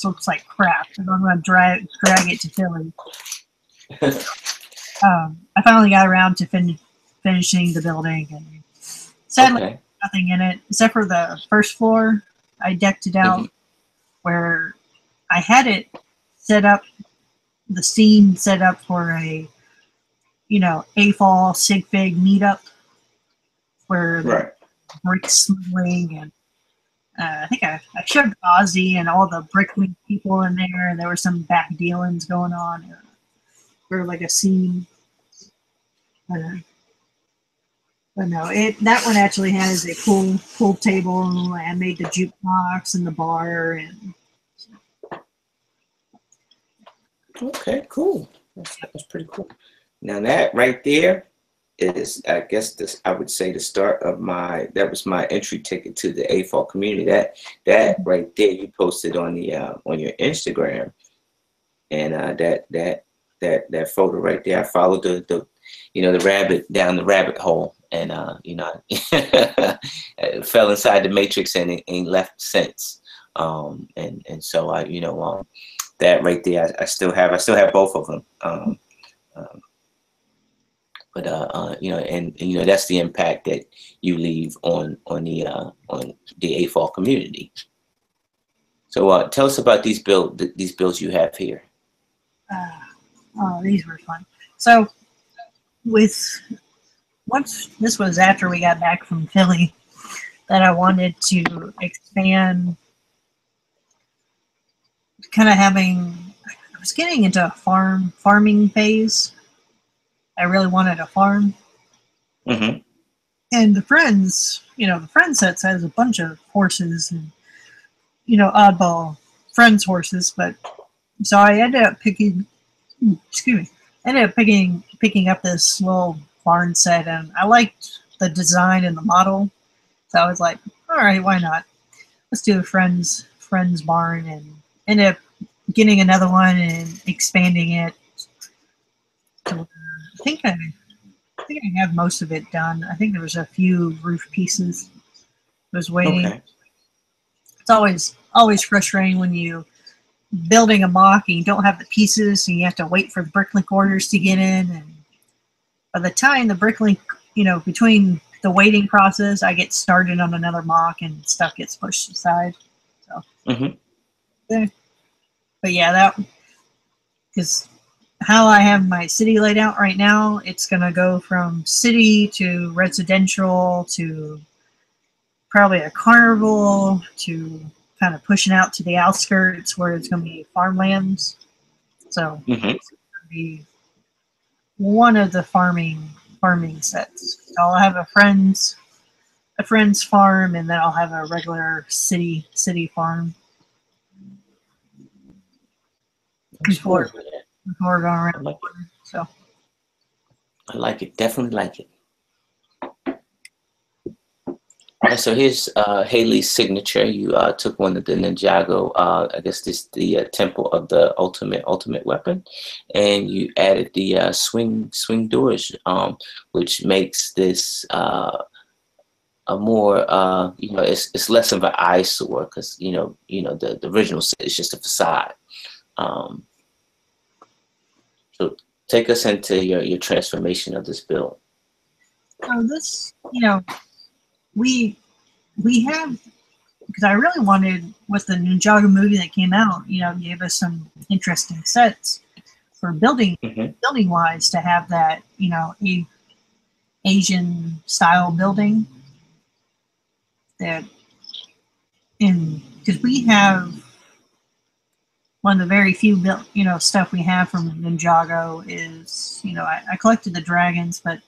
looks like crap, and I'm going to drag it to Philly. I finally got around to finishing the building, and sadly, nothing in it except for the first floor. I decked it out where I had it set up, the scene set up for a, AFOL Sig Fig meetup where brick smuggling, and I think I shoved Ozzy and all the bricklink people in there, and there were some back dealings going on for like a scene. But no, that one actually has a pool table, and I made the jukebox and the bar, and okay, cool. That's pretty cool. Now that right there is, I guess I would say the start of that was my entry ticket to the AFOL community. That right there you posted on your Instagram, and that photo right there, I followed the rabbit down the rabbit hole, and I fell inside the matrix and ain't left since. And so that right there, I still have both of them. But that's the impact that you leave on the AFOL community. So tell us about these builds you have here. Oh, these were fun. So once this was after we got back from Philly, that I wanted to expand, kind of having. I was getting into a farming phase. I really wanted a farm. Mm-hmm. And the friends sets has a bunch of horses and, oddball friends horses, but so I ended up picking up this little barn set, and I liked the design and the model. So I was like, all right, why not? Let's do a friends barn, and ended up getting another one and expanding it. To, I think I have most of it done. I think there was a few roof pieces I was waiting. Okay. It's always frustrating when you building a mock and you don't have the pieces and you have to wait for the bricklink orders to get in, and by the time the bricklink, between the waiting process, I get started on another mock and stuff gets pushed aside. So, but yeah, that because how I have my city laid out right now, it's gonna go from city to residential to probably a carnival to kind of pushing out to the outskirts where it's gonna be farmlands. So it's gonna be one of the farming sets. So I'll have a friend's farm, and then I'll have a regular city farm. Before going around. I like it. So I like it. Definitely like it. All right, so here's Hailey's signature. You took one of the Ninjago, I guess this is the temple of the ultimate weapon, and you added the swing doors, which makes this a more it's less of an eyesore because the original set is just a facade. So take us into your transformation of this build. So this, we have, because I really wanted, with the Ninjago movie that came out, gave us some interesting sets for building wise, to have that, Asian style building that because we have one of the very few stuff we have from Ninjago is, I collected the dragons, but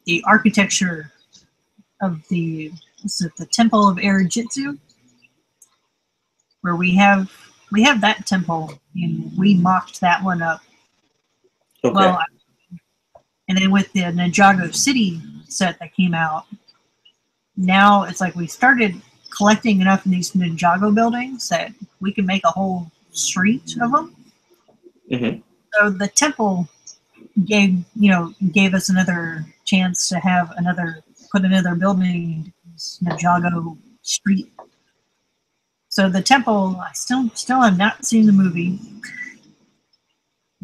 the architecture of the Temple of Erujitsu, where we have that temple, and we mocked that one up. Okay. Well, and then with the Ninjago City set that came out, now it's like we started collecting enough of these Ninjago buildings that we can make a whole street of them. So the temple gave us another chance to have put another building in Ninjago street. So the temple, I still have not seen the movie.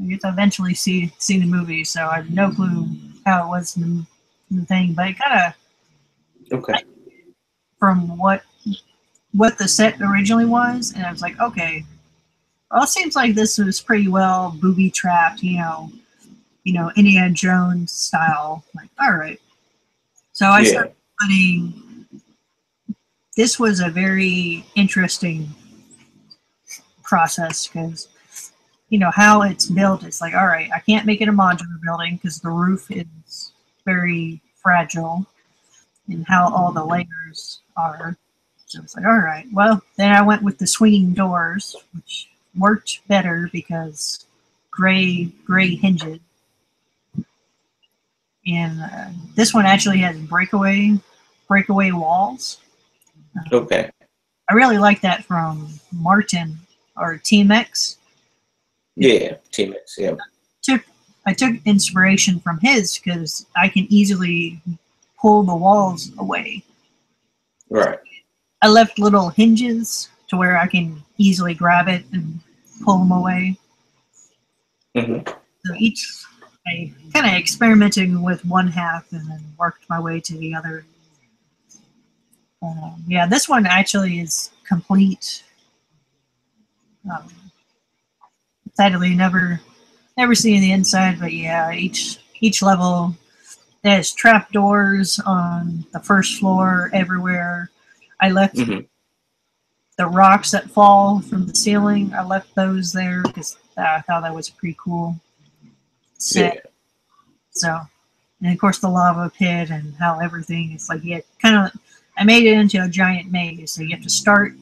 I get to eventually see the movie, so I have no clue how it was in the thing, but it kind of from what the set originally was, and I was like, okay, well, it seems like this was pretty well booby trapped, Indiana Jones style. Like, all right. So I started putting. This was a very interesting process because, how it's built. It's like, all right, I can't make it a modular building because the roof is very fragile, and how all the layers are. So it's like, all right. Well, then I went with the swinging doors, which worked better because gray hinges. And this one actually has breakaway walls. Okay. I really like that from Martin or Team X. Yeah, Team X. Yeah. I took inspiration from his because I can easily pull the walls away. Right. I left little hinges to where I can easily grab it and pull them away. So I kind of experimented with one half and then worked my way to the other. This one actually is complete. Sadly, never never seen the inside, but yeah, each level has trap doors on the first floor everywhere. I left the rocks that fall from the ceiling. I left those there because I thought that was pretty cool set. Yeah. So, and of course the lava pit and how everything is like, yeah, kind of. I made it into a giant maze, so you have to start.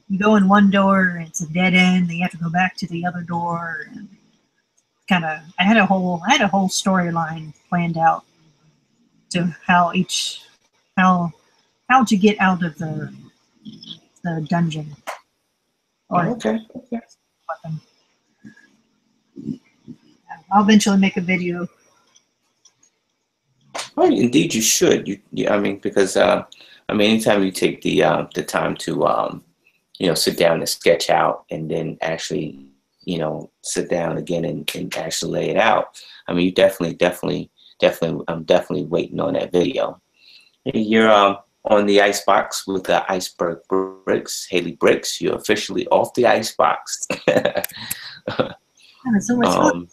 You go in one door, and it's a dead end. Then you have to go back to the other door, and kind of. I had a whole storyline planned out to how to get out of the dungeon. Okay. I'll eventually make a video. Well, indeed, you should. I mean, because anytime you take the time to sit down and sketch out, and then actually sit down again and actually lay it out. I mean, you definitely. I'm definitely waiting on that video. You're on the icebox with the Iceberg Bricks, Hailey Bricks. You're officially off the icebox. So much fun.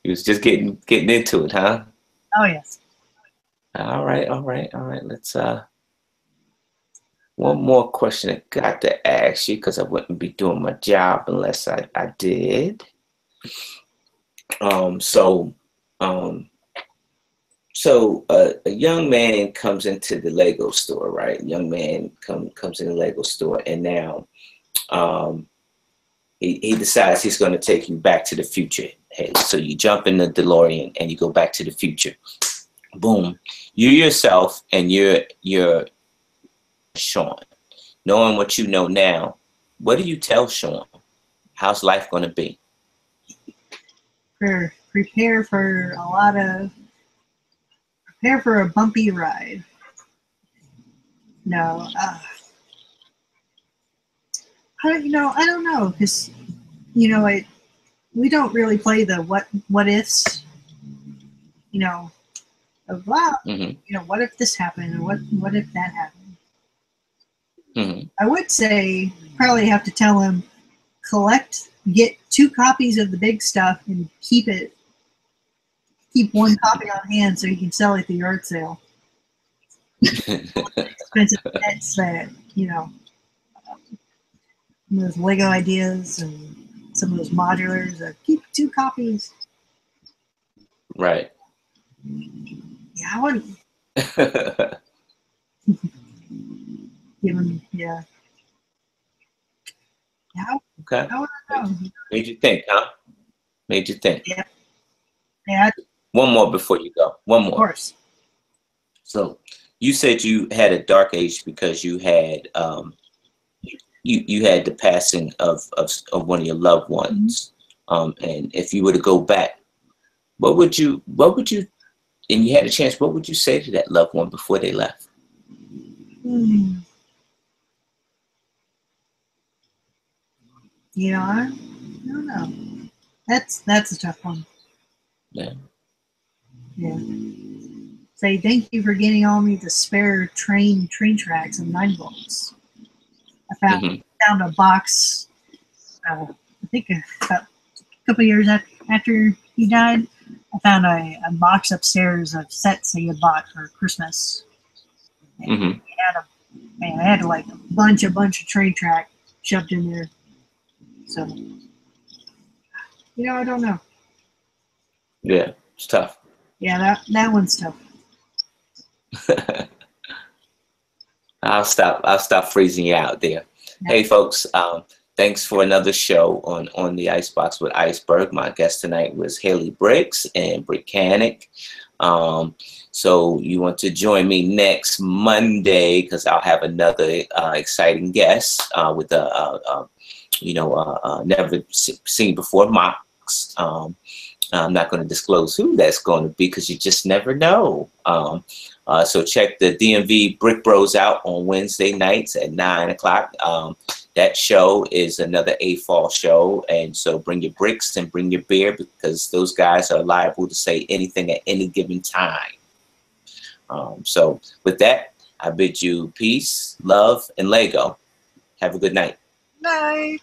You was just getting into it, huh? Oh yes. All right. Let's one more question I got to ask you, because I wouldn't be doing my job unless I did. So a young man comes into the Lego store, right? Young man comes in the Lego store, and now he decides he's going to take you back to the future. Hey, so you jump in the DeLorean and you go back to the future. Boom. You yourself and you're Shawn. Knowing what you know now, what do you tell Shawn? How's life going to be? Prepare for a bumpy ride. No, I don't know, because we don't really play the what ifs. Of wow, what if this happened, or what if that happened? I would say probably have to tell him get 2 copies of the big stuff and keep 1 copy on hand so you can sell it at the yard sale. Expensive pets that, those Lego ideas and some of those modulars. Keep 2 copies. Right. Yeah, I wouldn't. Give him, yeah. Okay. I wouldn't know. Made you think, huh? Made you think. Yeah. Yeah. One more before you go. One more. Of course. So you said you had a dark age because you had you had the passing of one of your loved ones. And if you were to go back, what would you and you had a chance, what would you say to that loved one before they left? I don't know. That's a tough one. Yeah. Yeah. Say thank you for getting all me the spare train tracks and 9 volts. I found a box. I think about a couple of years after he died, I found a box upstairs of sets that he had bought for Christmas. And I had like a bunch of train track shoved in there. So, I don't know. Yeah, it's tough. Yeah, that one's tough. I'll stop freezing you out there. Yeah. Hey folks, thanks for another show on the Icebox with Iceberg. My guest tonight was Hailey Bricks and Brickanic. So you want to join me next Monday, because I'll have another exciting guest with never seen before Mox. I'm not going to disclose who that's going to be, because you just never know. So check the DMV Brick Bros out on Wednesday nights at 9 o'clock. That show is another AFall show. And so bring your bricks and bring your beer, because those guys are liable to say anything at any given time. So with that, I bid you peace, love, and Lego. Have a good night. Night.